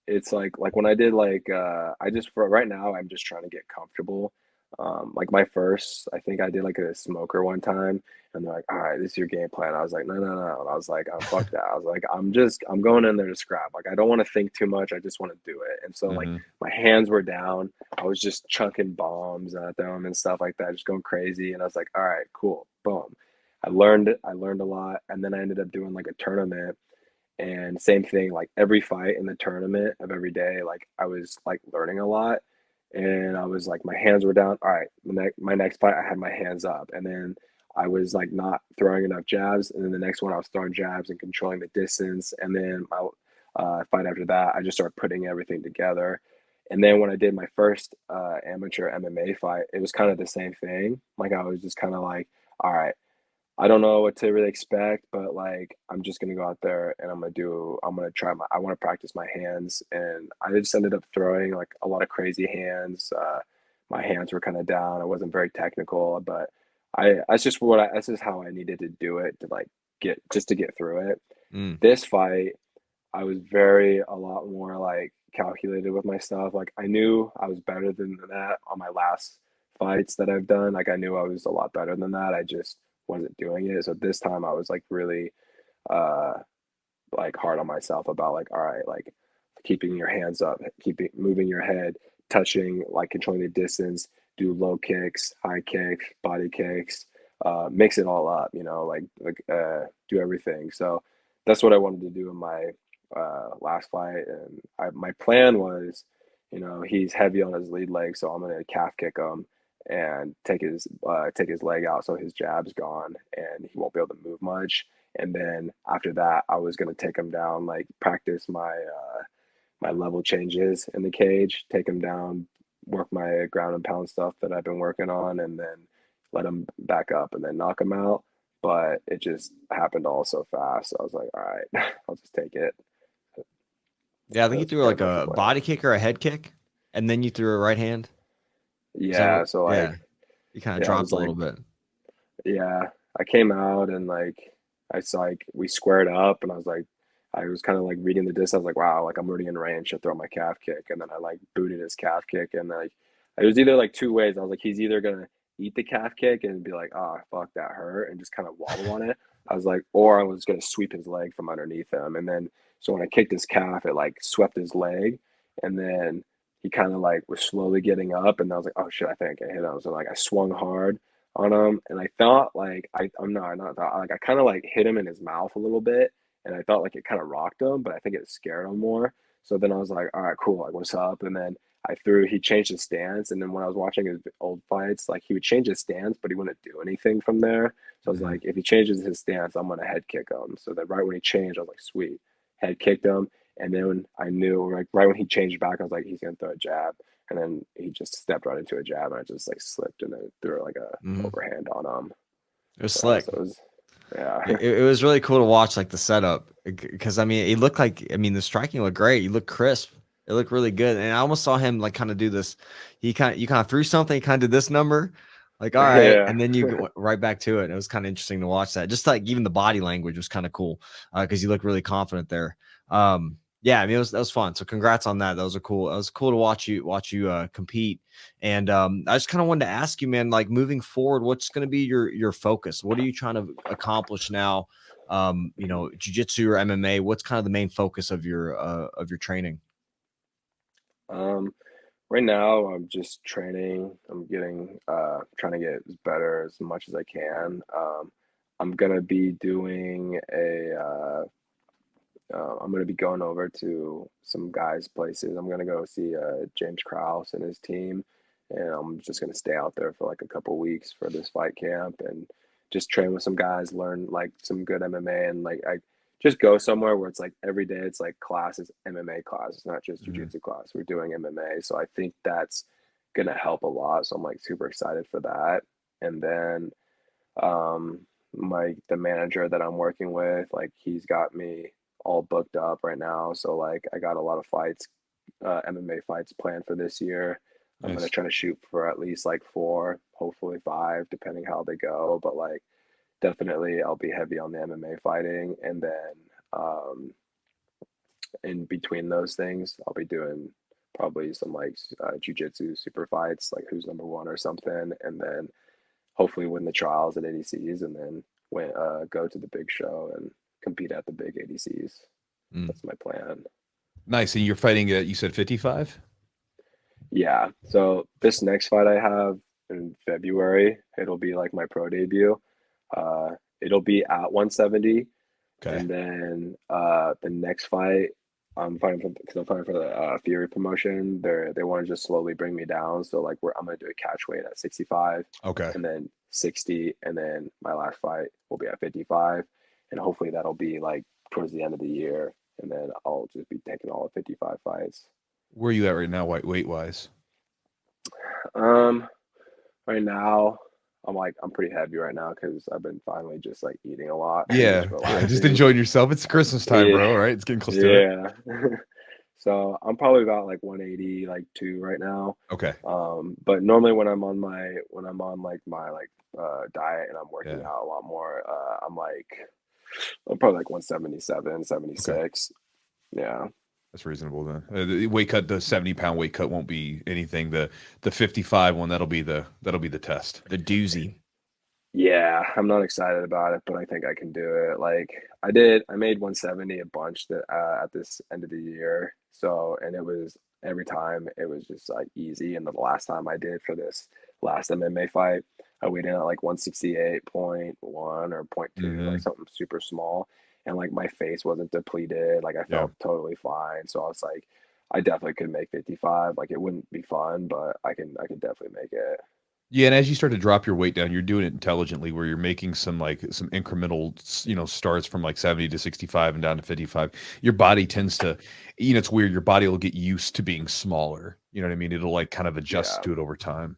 it's like when I did like I just for right now I'm just trying to get comfortable. Like my first, I think I did like a smoker one time, and they're like, "All right, this is your game plan." I was like, "No, no, no," and I was like, fuck that." I was like, I'm going in there to scrap. Like I don't want to think too much. I just want to do it." And so like Mhm. my hands were down. I was just chunking bombs at them and stuff like that, just going crazy. And I was like, "All right, cool, boom." I learned a lot, and then I ended up doing like a tournament and same thing, like every fight in the tournament of every day, like I was like learning a lot. And I was like, my hands were down. All right, my next fight, I had my hands up. And then I was like not throwing enough jabs. And then the next one, I was throwing jabs and controlling the distance. And then my fight after that, I just started putting everything together. And then when I did my first amateur MMA fight, it was kind of the same thing. Like I was just kind of like, all right, I don't know what to really expect, but like I'm just gonna go out there and I'm gonna try I want to practice my hands, and I just ended up throwing like a lot of crazy hands. My hands were kind of down. I wasn't very technical, but that's just how I needed to do it to like to get through it. Mm. This fight, I was very a lot more like calculated with my stuff. Like I knew I was better than that on my last fights that I've done. Like I knew I was a lot better than that. I just wasn't doing it. So this time I was like really uh like hard on myself about like, all right, like keeping your hands up, keeping moving your head, touching, like controlling the distance, do low kicks, high kicks, body kicks, mix it all up, do everything. So that's what I wanted to do in my last fight. And my plan was, he's heavy on his lead leg, so I'm gonna calf kick him and take his leg out so his jab's gone and he won't be able to move much. And then after that, I was gonna take him down, like practice my level changes in the cage, take him down, work my ground and pound stuff that I've been working on, and then let him back up and then knock him out. But it just happened all so fast. So I was like, all right, I'll just take it. Yeah, I think you That's threw pretty like much the a plan. body kick or a head kick, and then you threw a right hand. Is that Yeah. what? So Yeah, like, you kind of yeah, I dropped was a like, little bit. yeah, I came out and like I saw like we squared up and I was like I was kind of like reading the distance. I was like, wow, like I'm already in range to throw my calf kick. And then I like booted his calf kick and like It was either like two ways. I was like, he's either gonna eat the calf kick and be like, "Ah, fuck, that hurt," and just kind of wobble on it. I was like, or I was gonna sweep his leg from underneath him, and then so when I kicked his calf, it like swept his leg, and then he kind of like was slowly getting up, and I was like, "Oh shit, I think I hit him." So like I swung hard on him, and I thought like I'm not thought like I kind of like hit him in his mouth a little bit, and I thought like it kind of rocked him, but I think it scared him more. So then I was like, all right, cool, like what's up? And then he changed his stance. And then when I was watching his old fights, like he would change his stance, but he wouldn't do anything from there. So I was like, if he changes his stance, I'm going to head kick him. So then right when he changed, I was like, sweet, head kicked him. And then when I knew, like right when he changed back, I was like, he's going to throw a jab. And then he just stepped right into a jab, and I just like slipped and then threw like a overhand on him. It was slick. So it was, yeah. It was really cool to watch like the setup because I mean, it looked like, I mean, the striking looked great. You looked crisp. It looked really good. And I almost saw him like kind of do this. You kind of threw something, kind of did this number, like, all right. Yeah. And then you go right back to it. And it was kind of interesting to watch that. Just like even the body language was kind of cool because you look really confident there. Yeah, I mean, that was fun. So congrats on that. That was cool. It was cool to watch you compete. And I just kind of wanted to ask you, man, like moving forward, what's going to be your focus? What are you trying to accomplish now? You know, jiu-jitsu or MMA, what's kind of the main focus of your training? Right now I'm just training. I'm getting trying to get better as much as I can. I'm gonna be doing I'm gonna be going over to some guys' places. I'm gonna go see James Krause and his team, and I'm just gonna stay out there for like a couple weeks for this fight camp and just train with some guys, learn like some good MMA, and like I just go somewhere where it's like every day it's like classes, MMA class. It's not just jiu-jitsu class. We're doing MMA, so I think that's gonna help a lot. So I'm like super excited for that. And then the manager that I'm working with, like he's got me all booked up right now. So like I got a lot of fights, MMA fights planned for this year. I'm gonna Nice. try to shoot for at least like 4, hopefully 5, depending how they go. But like definitely I'll be heavy on the MMA fighting, and then in between those things, I'll be doing probably some like jujitsu super fights, like who's number one or something, and then hopefully win the trials at ADCs, and then go to the big show and compete at the big ADCs. That's my plan. Nice. And you're fighting at, you said 55? Yeah. So this next fight I have in February, it'll be like my pro debut. It'll be at 170. Okay. And then the next fight, I'm fighting for the Fury promotion. They want to just slowly bring me down. So like I'm gonna do a catch weight at 65. Okay. And then 60, and then my last fight will be at 55. And hopefully that'll be like towards the end of the year. And then I'll just be taking all of 55 fights. Where are you at right now, weight wise? Right now, I'm pretty heavy right now because I've been finally just like eating a lot. Yeah. Just enjoying yourself. It's Christmas time, bro. Right? It's getting close to it. Yeah. So I'm probably about like 180, like 2 right now. Okay. But normally when I'm on my diet and I'm working Yeah. out a lot more, I'm probably like 177, 76. Okay. Yeah. That's reasonable then. The weight cut, the 70-pound weight cut won't be anything. The 55 one, that'll be the test. The doozy. Yeah, I'm not excited about it, but I think I can do it. Like I made 170 a bunch at this end of the year. So, and it was every time it was just like easy. And the last time I did for this last MMA fight, I weighed in at like 168.1 or 0.2, like something super small. And like my face wasn't depleted. Like I felt totally fine. So I was like, I definitely could make 55. Like it wouldn't be fun, but I can definitely make it. Yeah, and as you start to drop your weight down, you're doing it intelligently, where you're making some incremental, starts from like 70 to 65 and down to 55. Your body tends to, it's weird. Your body will get used to being smaller. You know what I mean? It'll like kind of adjust to it over time.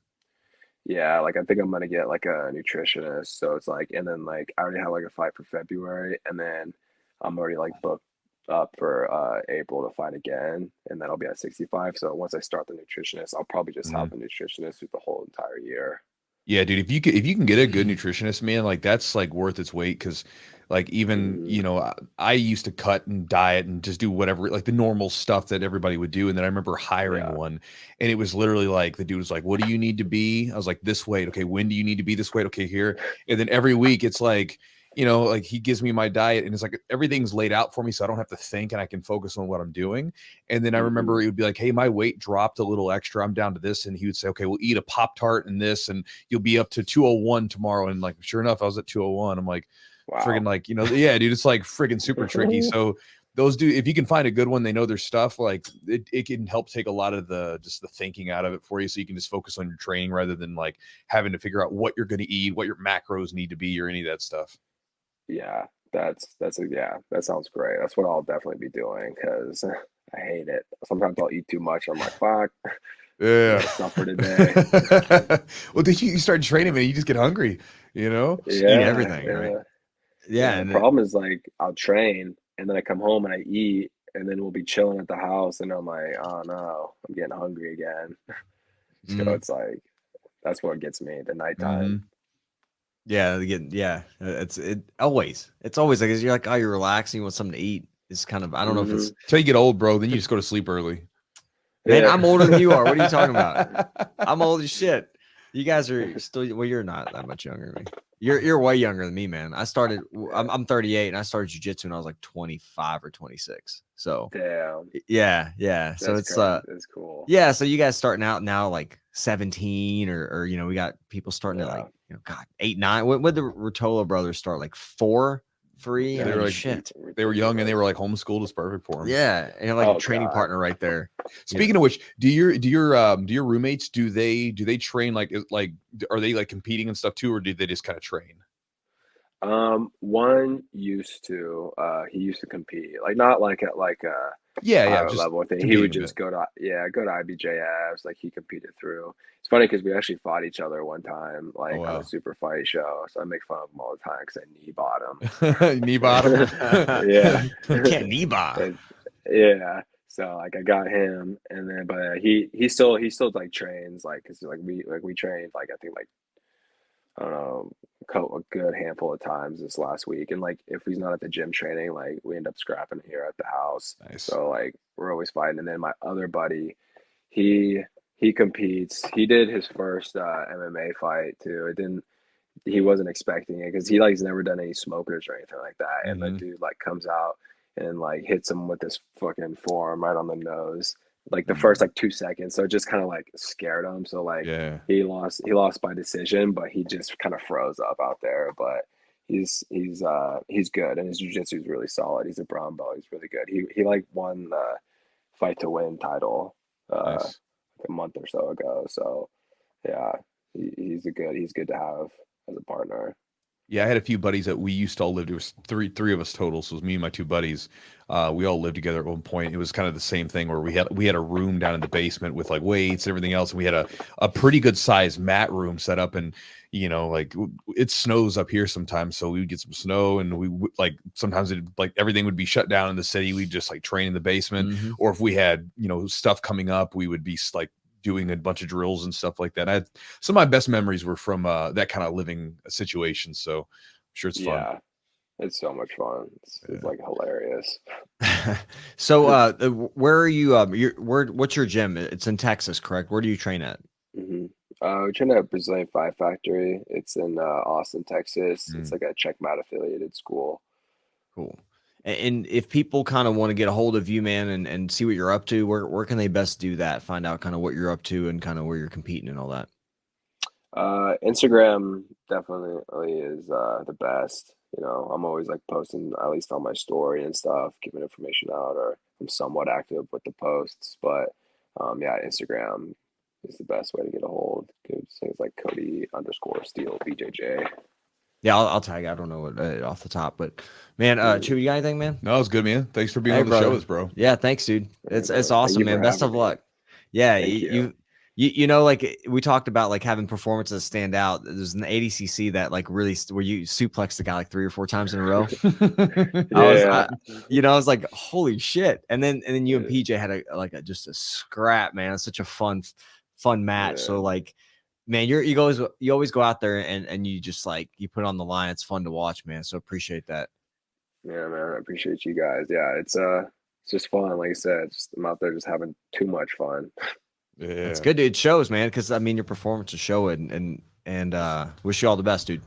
Yeah, like I think I'm gonna get like a nutritionist. So it's like, and then like I already have like a fight for February, and then I'm already like booked up for April to fight again, and then I'll be at 65. So once I start the nutritionist, I'll probably just have the nutritionist through the whole entire year. Yeah, dude, if you can get a good nutritionist, man, like that's like worth its weight, because Like even, you know, I used to cut and diet and just do whatever, like the normal stuff that everybody would do. And then I remember hiring one, and it was literally like, the dude was like, what do you need to be? I was like, this weight. Okay. When do you need to be this weight? Okay, here. And then every week it's like, you know, like he gives me my diet and it's like everything's laid out for me, so I don't have to think and I can focus on what I'm doing. And then I remember it would be like, hey, my weight dropped a little extra, I'm down to this. And he would say, okay, we'll eat a Pop-Tart and this, and you'll be up to 201 tomorrow. And like, sure enough, I was at 201. I'm like, friggin', like, you know, yeah, dude, it's like friggin' super tricky. So those do, if you can find a good one, they know their stuff, like it can help take a lot of the just the thinking out of it for you, so you can just focus on your training rather than like having to figure out what you're going to eat, what your macros need to be, or any of that stuff. Yeah, that sounds great. That's what I'll definitely be doing, because I hate it. Sometimes I'll eat too much. I'm like, fuck. Yeah. That's not for today. Well, did you start training and you just get hungry, you know? Just eat everything, yeah. right? Yeah. The problem is, like, I'll train and then I come home and I eat, and then we'll be chilling at the house and I'm like, oh no, I'm getting hungry again. So it's like, that's what gets me, the nighttime. Yeah, it's always like, you're like, oh, you're relaxing, you want something to eat. It's kind of, I don't know if it's till you get old, bro. Then you just go to sleep early. Man, I'm older than you are. What are you talking about? I'm old as shit. You guys are still, well, you're not that much younger than me. You're way younger than me, man. I'm 38 and I started jiu-jitsu when I was like 25 or 26. So damn. Yeah. So it's cool. Yeah, so you guys starting out now like 17 or you know, we got people starting at like, you know, God, 8, 9. When did the Rotolo brothers start? Like 4, 3? Yeah, they were like, shit. They were young and they were like homeschooled. Is perfect for them. Yeah, and like a training partner right there. Speaking of which, do your roommates, do they train like are they like competing and stuff too, or do they just kind of train? One used to, he used to compete, like not like at like a just level thing. He would just go to IBJFs, like he competed through. It's funny because we actually fought each other one time, like on a super fight show. So I make fun of him all the time because I knee bottom. Knee bottom. Yeah. You can't knee bottom. Yeah. So like I got him, and then but he still like trains, like, because like we trained, like I think like, I don't know, a good handful of times this last week. And like if he's not at the gym training, like we end up scrapping here at the house. Nice. So like we're always fighting. And then my other buddy, he competes. He did his first MMA fight too. He wasn't expecting it because he like has never done any smokers or anything like that. And the dude like comes out and like hits him with this fucking forearm right on the nose, like the first like 2 seconds. So it just kind of like scared him. So like he lost by decision, but he just kind of froze up out there. But he's good, and his jiu-jitsu is really solid. He's a brown belt. He's really good. He like won the fight to win title nice. a month or so ago. So yeah, he's good to have as a partner. Yeah, I had a few buddies that we used to all live. There was three of us total. So it was me and my 2 buddies. We all lived together at one point. It was kind of the same thing where we had a room down in the basement with like weights and everything else. And we had a pretty good sized mat room set up, and you know, like it snows up here sometimes, so we would get some snow, and we like sometimes it like everything would be shut down in the city. We'd just like train in the basement, or if we had, you know, stuff coming up, we would be like doing a bunch of drills and stuff like that. Some of my best memories were from that kind of living situation. So I'm sure it's fun. Yeah, it's so much fun. It's like hilarious. So where are you? What's your gym? It's in Texas, correct? Where do you train at? We train at Brazilian Five Factory. It's in Austin, Texas. It's like a Checkmat affiliated school. Cool. And if people kind of want to get a hold of you, man, and see what you're up to, where can they best do that? Find out kind of what you're up to and kind of where you're competing and all that. Instagram definitely is the best. You know, I'm always like posting at least on my story and stuff, giving information out, or I'm somewhat active with the posts. But yeah, Instagram is the best way to get a hold. Things like Kody_Steele BJJ. Yeah, I'll tag. I don't know what off the top, but man, Chew, you got anything, man? No, it's good, man. Thanks for being on the show, bro. Yeah, thanks, dude. It's awesome, man. Best of luck. Yeah, you know, like we talked about, like having performances stand out. There's an ADCC that like really where you suplex the guy like 3 or 4 times in a row. I was like, holy shit! And then you and PJ had just a scrap, man. It's such a fun match. So like, man, you always go out there and you just like you put on the line. It's fun to watch, man. So appreciate that. Yeah, man, I appreciate you guys. Yeah, it's just fun. Like I said, just I'm out there just having too much fun. That's Yeah. good. It shows, man. Because I mean, your performances show it, and wish you all the best, dude.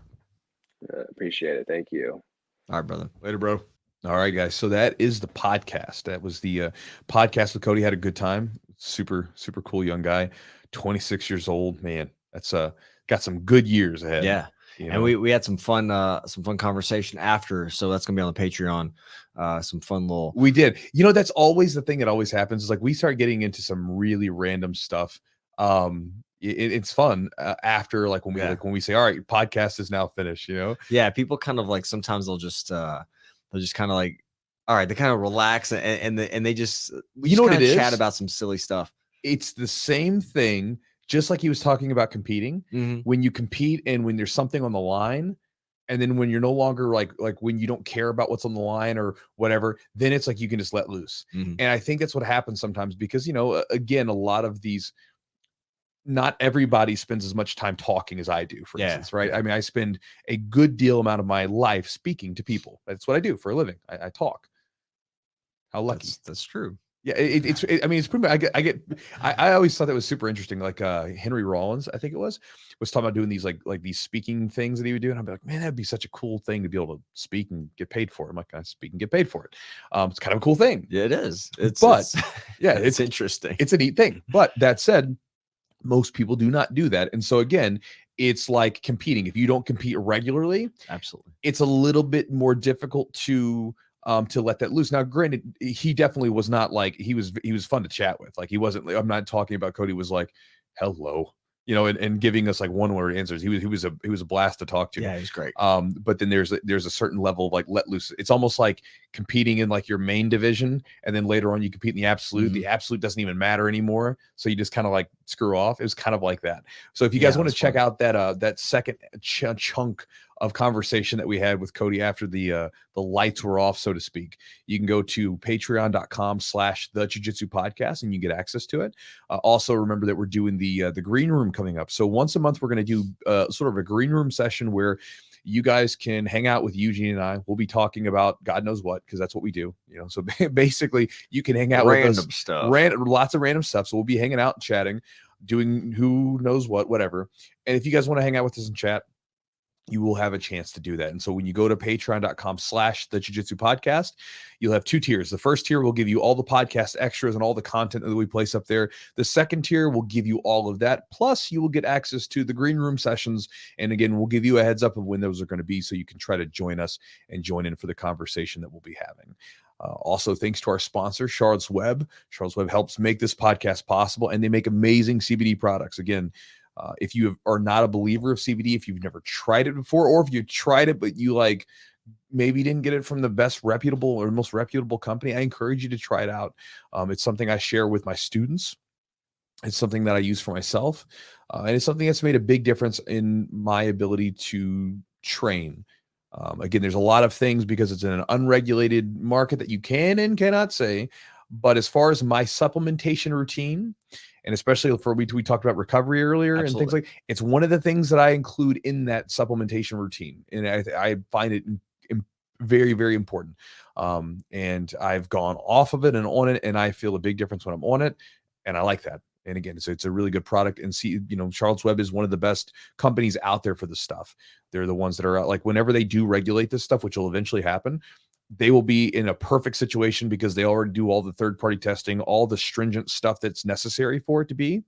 Appreciate it. Thank you. All right, brother. Later, bro. All right, guys. So that is the podcast. That was the podcast with Kody. Had a good time. Super, super cool young guy. 26 years old. Man, that's got some good years ahead. Yeah. You And know, we had some fun conversation after. So that's gonna be on the Patreon. Some fun little. we did. You know, that's always the thing that always happens is like we start getting into some really random stuff. It's fun after like when we say, all right, podcast is now finished. You know, Yeah, people kind of like sometimes they'll just kind of like, all right, they kind of relax and they just we You know just what kind it of chat is? about some silly stuff. It's the same thing, just like he was talking about competing. Mhm. When you compete and when there's something on the line, and then when you're no longer like when you don't care about what's on the line or whatever, then it's like you can just let loose. Mhm. And I think that's what happens sometimes because again, a lot of these, not everybody spends as much time talking as I do, for Yeah, instance, right? yeah. I mean, I spend a good deal amount of my life speaking to people. That's what I do for a living. I talk. How lucky. That's true. Yeah, I mean, it's pretty much, I always thought that was super interesting. Like Henry Rollins, I think it was talking about doing these like these speaking things that he would do. And I'd be like, man, that'd be such a cool thing to be able to speak and get paid for it. I'm like, I speak and get paid for it. It's kind of a cool thing. Yeah, it is. Yeah, it's interesting. It's a neat thing. But that said, most people do not do that. And so again, it's like competing. If you don't compete regularly, Absolutely. it's a little bit more difficult to let that loose. Now, granted, he definitely was not like he was fun to chat with. Like he wasn't like, I'm not talking about Kody was like, hello, and giving us like one word answers. He was a blast to talk to. Yeah, it was great. But then there's a certain level of like let loose. It's almost like competing in like your main division, and then later on you compete in the absolute. Mhm. The absolute doesn't even matter anymore, so you just kind of like screw off. It was kind of like that. So if you guys want to check out that second chunk of conversation that we had with Kody after the lights were off, so to speak, you can go to patreon.com/the Jiu-Jitsu podcast and you get access to it. Also remember that we're doing the green room coming up. So once a month, we're going to do sort of a green room session where you guys can hang out with Eugene and I. We'll be talking about God knows what, because that's what we do. So basically you can hang out with us. Stuff. Lots of random stuff. So we'll be hanging out and chatting, doing who knows what, whatever. And if you guys want to hang out with us and chat, you will have a chance to do that. And so when you go to patreon.com/the Jiu-Jitsu podcast, you'll have two tiers. The first tier will give you all the podcast extras and all the content that we place up there. The second tier will give you all of that. Plus you will get access to the green room sessions. And again, we'll give you a heads up of when those are going to be, so you can try to join us and join in for the conversation that we'll be having. Also, thanks to our sponsor, Charlotte's Web. Charlotte's Web helps make this podcast possible, and they make amazing CBD products. Again, if you are not a believer of CBD, if you've never tried it before, or if you tried it but you like maybe didn't get it from the best reputable or most reputable company, I encourage you to try it out. It's something I share with my students. It's something that I use for myself, and it's something that's made a big difference in my ability to train. Again, there's a lot of things because it's in an unregulated market that you can and cannot say. But as far as my supplementation routine, and especially for we talked about recovery earlier and things like, it's one of the things that I include in that supplementation routine, and I find it very, very important. And I've gone off of it and on it, and I feel a big difference when I'm on it, and I like that. And again, so it's a really good product. And Charlotte's Web is one of the best companies out there for this stuff. They're the ones that are out, like whenever they do regulate this stuff, which will eventually happen, they will be in a perfect situation because they already do all the third-party testing, all the stringent stuff that's necessary for it to be.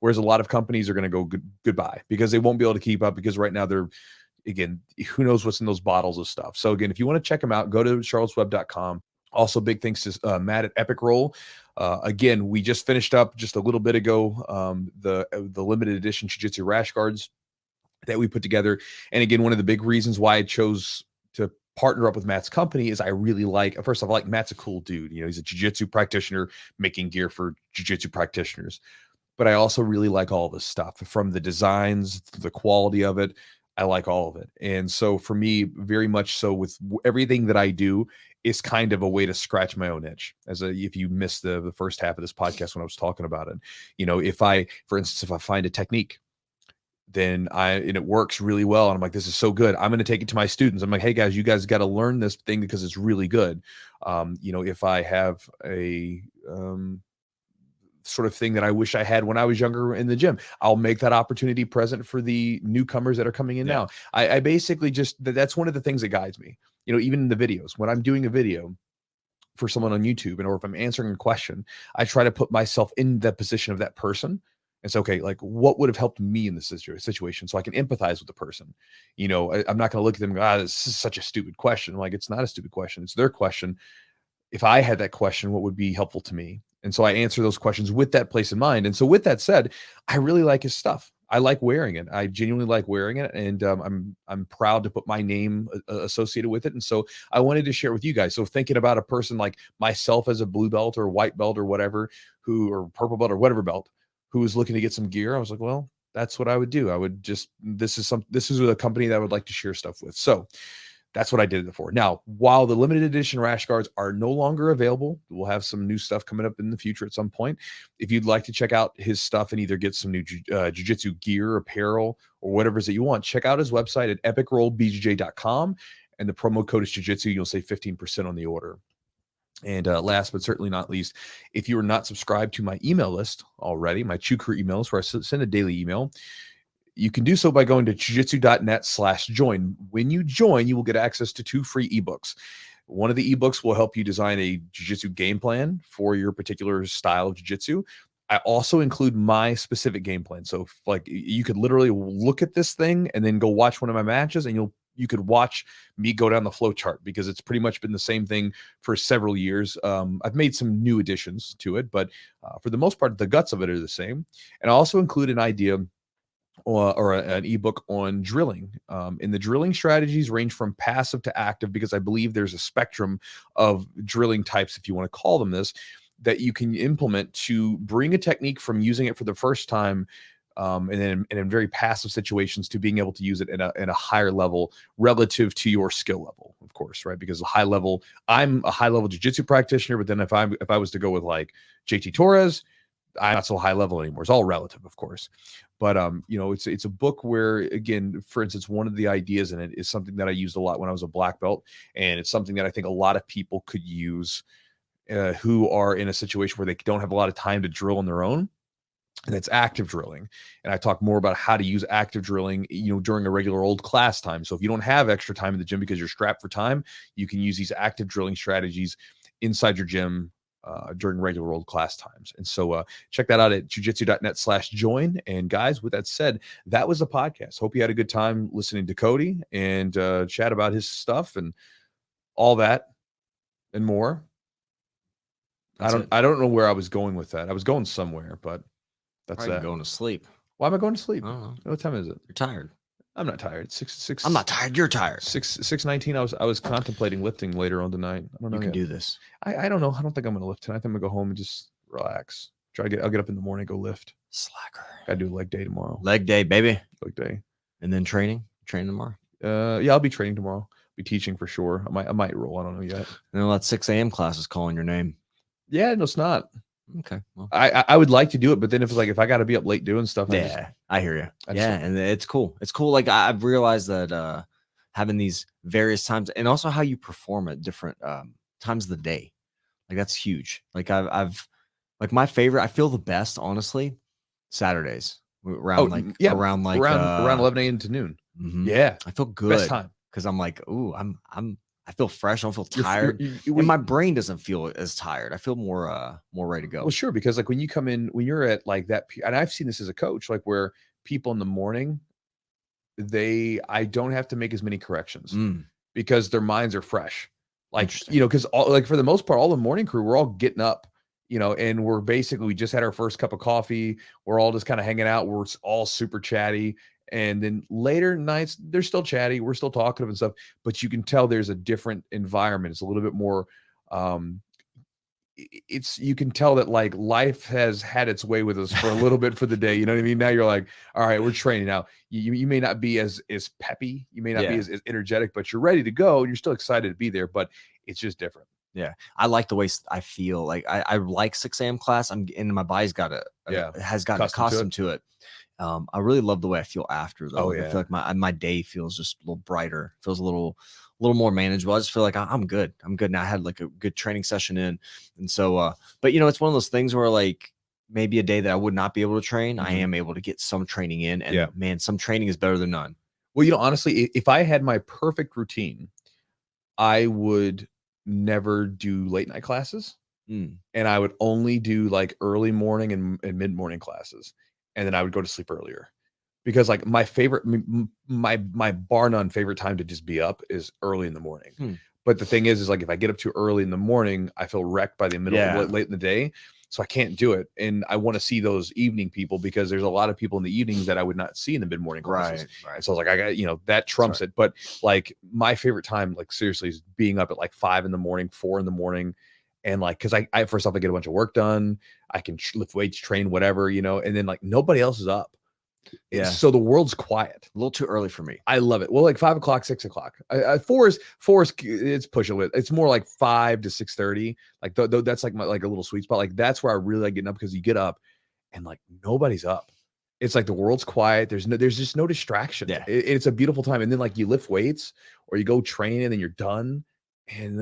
Whereas a lot of companies are going to go goodbye because they won't be able to keep up, because right now they're, again, who knows what's in those bottles of stuff. So again, if you want to check them out, go to charlottesweb.com. Also, big thanks to Matt at Epic Roll. Again, we just finished up just a little bit ago the limited edition Jiu-Jitsu rash guards that we put together. And again, one of the big reasons why I chose to partner up with Matt's company is I really like, first off, I like Matt's a cool dude. He's a jiu-jitsu practitioner making gear for jiu-jitsu practitioners. But I also really like all this stuff, from the designs to the quality of it. I like all of it. And so for me, very much so, with everything that I do is kind of a way to scratch my own itch. If you missed the first half of this podcast when I was talking about it, for instance, if I find a technique, then and it works really well. And I'm like, this is so good. I'm going to take it to my students. I'm like, hey guys, you guys got to learn this thing because it's really good. You know, if I have a sort of thing that I wish I had when I was younger in the gym, I'll make that opportunity present for the newcomers that are coming in now. I basically that's one of the things that guides me, you know, even in the videos, when I'm doing a video for someone on YouTube, and or if I'm answering a question, I try to put myself in the position of that person. It's okay, like what would have helped me in this situation, so I can empathize with the person. You know, I'm not going to look at them and go, this is such a stupid question. Like, it's not a stupid question. It's their question. If I had that question, what would be helpful to me? And so I answer those questions with that place in mind. And so with that said, I really like his stuff. I like wearing it. I genuinely like wearing it. And I'm proud to put my name associated with it. And so I wanted to share with you guys. So thinking about a person like myself as a blue belt or white belt or whatever, or purple belt or whatever belt, who was looking to get some gear, I was like, well, that's what I would do. I would just, this is a company that I would like to share stuff with. So that's what I did it for. Now, while the limited edition rash guards are no longer available, we'll have some new stuff coming up in the future at some point. If you'd like to check out his stuff and either get some new jiu-jitsu gear, apparel, or whatever it is that you want, check out his website at epicrollbjj.com. And the promo code is jiu-jitsu. You'll save 15% on the order. And last but certainly not least, if you are not subscribed to my email list already, my Chew Crew email is where I send a daily email. You can do so by going to jiu-jitsu.net/join. When you join, you will get access to 2 free ebooks. One of the ebooks will help you design a jiu-jitsu game plan for your particular style of jiu-jitsu. I also include my specific game plan. So like you could literally look at this thing and then go watch one of my matches, and you could watch me go down the flow chart, because it's pretty much been the same thing for several years. I've made some new additions to it, but for the most part, the guts of it are the same. And I also include an idea or an ebook on drilling. And the drilling strategies range from passive to active, because I believe there's a spectrum of drilling types, if you want to call them this, that you can implement to bring a technique from using it for the first time, and then in very passive situations, to being able to use it in a higher level relative to your skill level, of course, right? Because I'm a high level jiu-jitsu practitioner, but then if I was to go with like JT Torres, I'm not so high level anymore. It's all relative, of course. But you know, it's a book where, again, for instance, one of the ideas in it is something that I used a lot when I was a black belt, and it's something that I think a lot of people could use who are in a situation where they don't have a lot of time to drill on their own. And that's active drilling. And I talk more about how to use active drilling, you know, during a regular old class time. So if you don't have extra time in the gym because you're strapped for time, you can use these active drilling strategies inside your gym during regular old class times. And so check that out at jiu-jitsu.net/join. And guys, with that said, that was the podcast. Hope you had a good time listening to Cody and chat about his stuff and all that and more. I don't know where I was going with that. I was going somewhere, but that's probably that. Going to sleep. Why am I going to sleep? I don't know. What time is it? You're tired. I'm not tired. Six. I'm not tired. You're tired. 6:19. I was contemplating lifting later on tonight. I don't know. You can yet. do this. I don't know. I don't think I'm gonna lift tonight. I think I'm gonna go home and just relax. I'll get up in the morning, go lift. Slacker. Gotta do a leg day tomorrow. Leg day, baby. Leg day. And then training. Train tomorrow. Yeah, I'll be training tomorrow. Be teaching for sure. I might roll. I don't know yet. And that 6 a.m. class is calling your name. Yeah, no, it's not. Okay. Well, I would like to do it, but then if it's like if I got to be up late doing stuff, I hear you. And it's cool. It's cool. Like I've realized that having these various times, and also how you perform at different times of the day, like that's huge. Like I've like my favorite. I feel the best, honestly, Saturdays around around 11 a.m. to noon. Mm-hmm. Yeah, I feel good best time because I'm like, ooh, I feel fresh. I don't feel tired. And my brain doesn't feel as tired. I feel more ready to go. Well, sure. Because like when you come in, when you're at like that, and I've seen this as a coach, like where people in the morning, I don't have to make as many corrections because their minds are fresh. Like, you know, because for the most part, all the morning crew, we're all getting up, you know, and we just had our first cup of coffee. We're all just kind of hanging out. We're all super chatty. And then later nights, they're still chatty. We're still talking and stuff, but you can tell there's a different environment. It's a little bit more, you can tell that like life has had its way with us for a little bit for the day. You know what I mean? Now you're like, all right, we're training now. You may not be as peppy. You may not be as energetic, but you're ready to go and you're still excited to be there, but it's just different. Yeah. I like the way I feel. Like I like 6 a.m. class. And my body's got has gotten accustomed to it. I really love the way I feel after though. Oh, Like, I yeah. feel like my day feels just a little brighter, feels a little more manageable. I just feel like I'm good. I'm good now. I had like a good training session in. And so, but you know, it's one of those things where like maybe a day that I would not be able to train, I am able to get some training in. And man, some training is better than none. Well, you know, honestly, if I had my perfect routine, I would never do late night classes. Mm. And I would only do like early morning and mid morning classes. And then I would go to sleep earlier. Because like my favorite, my bar none favorite time to just be up is early in the morning. But the thing is like if I get up too early in the morning, I feel wrecked by the middle late in the day. So I can't do it. And I want to see those evening people because there's a lot of people in the evenings that I would not see in the mid morning classes. Right. And so I was like, I got, you know, that trumps it. But like my favorite time, like seriously, is being up at like 5 in the morning, 4 in the morning. And like, cause I first off, I get a bunch of work done. I can lift weights, train, whatever, you know, and then like nobody else is up. Yeah. So the world's quiet. A little too early for me. I love it. Well, like 5 o'clock, 6 o'clock. 4 is it's pushing it. It's more like 5 to 6:30. Like that's like like a little sweet spot. Like that's where I really like getting up because you get up and like nobody's up. It's like the world's quiet. There's just no distraction. Yeah. It's a beautiful time. And then like you lift weights or you go train and then you're done. And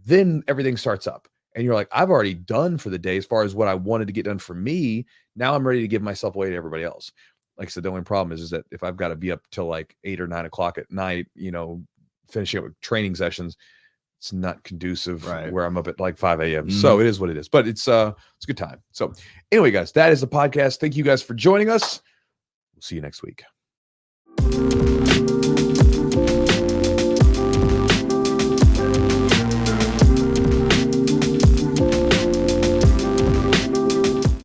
then everything starts up. And you're like, I've already done for the day as far as what I wanted to get done for me. Now I'm ready to give myself away to everybody else. Like I said, the only problem is that if I've got to be up till like 8 or 9 o'clock at night, you know, finishing up with training sessions, it's not conducive where I'm up at like 5 a.m. So it is what it is, but it's a good time. So anyway, guys, that is the podcast. Thank you guys for joining us. We'll see you next week.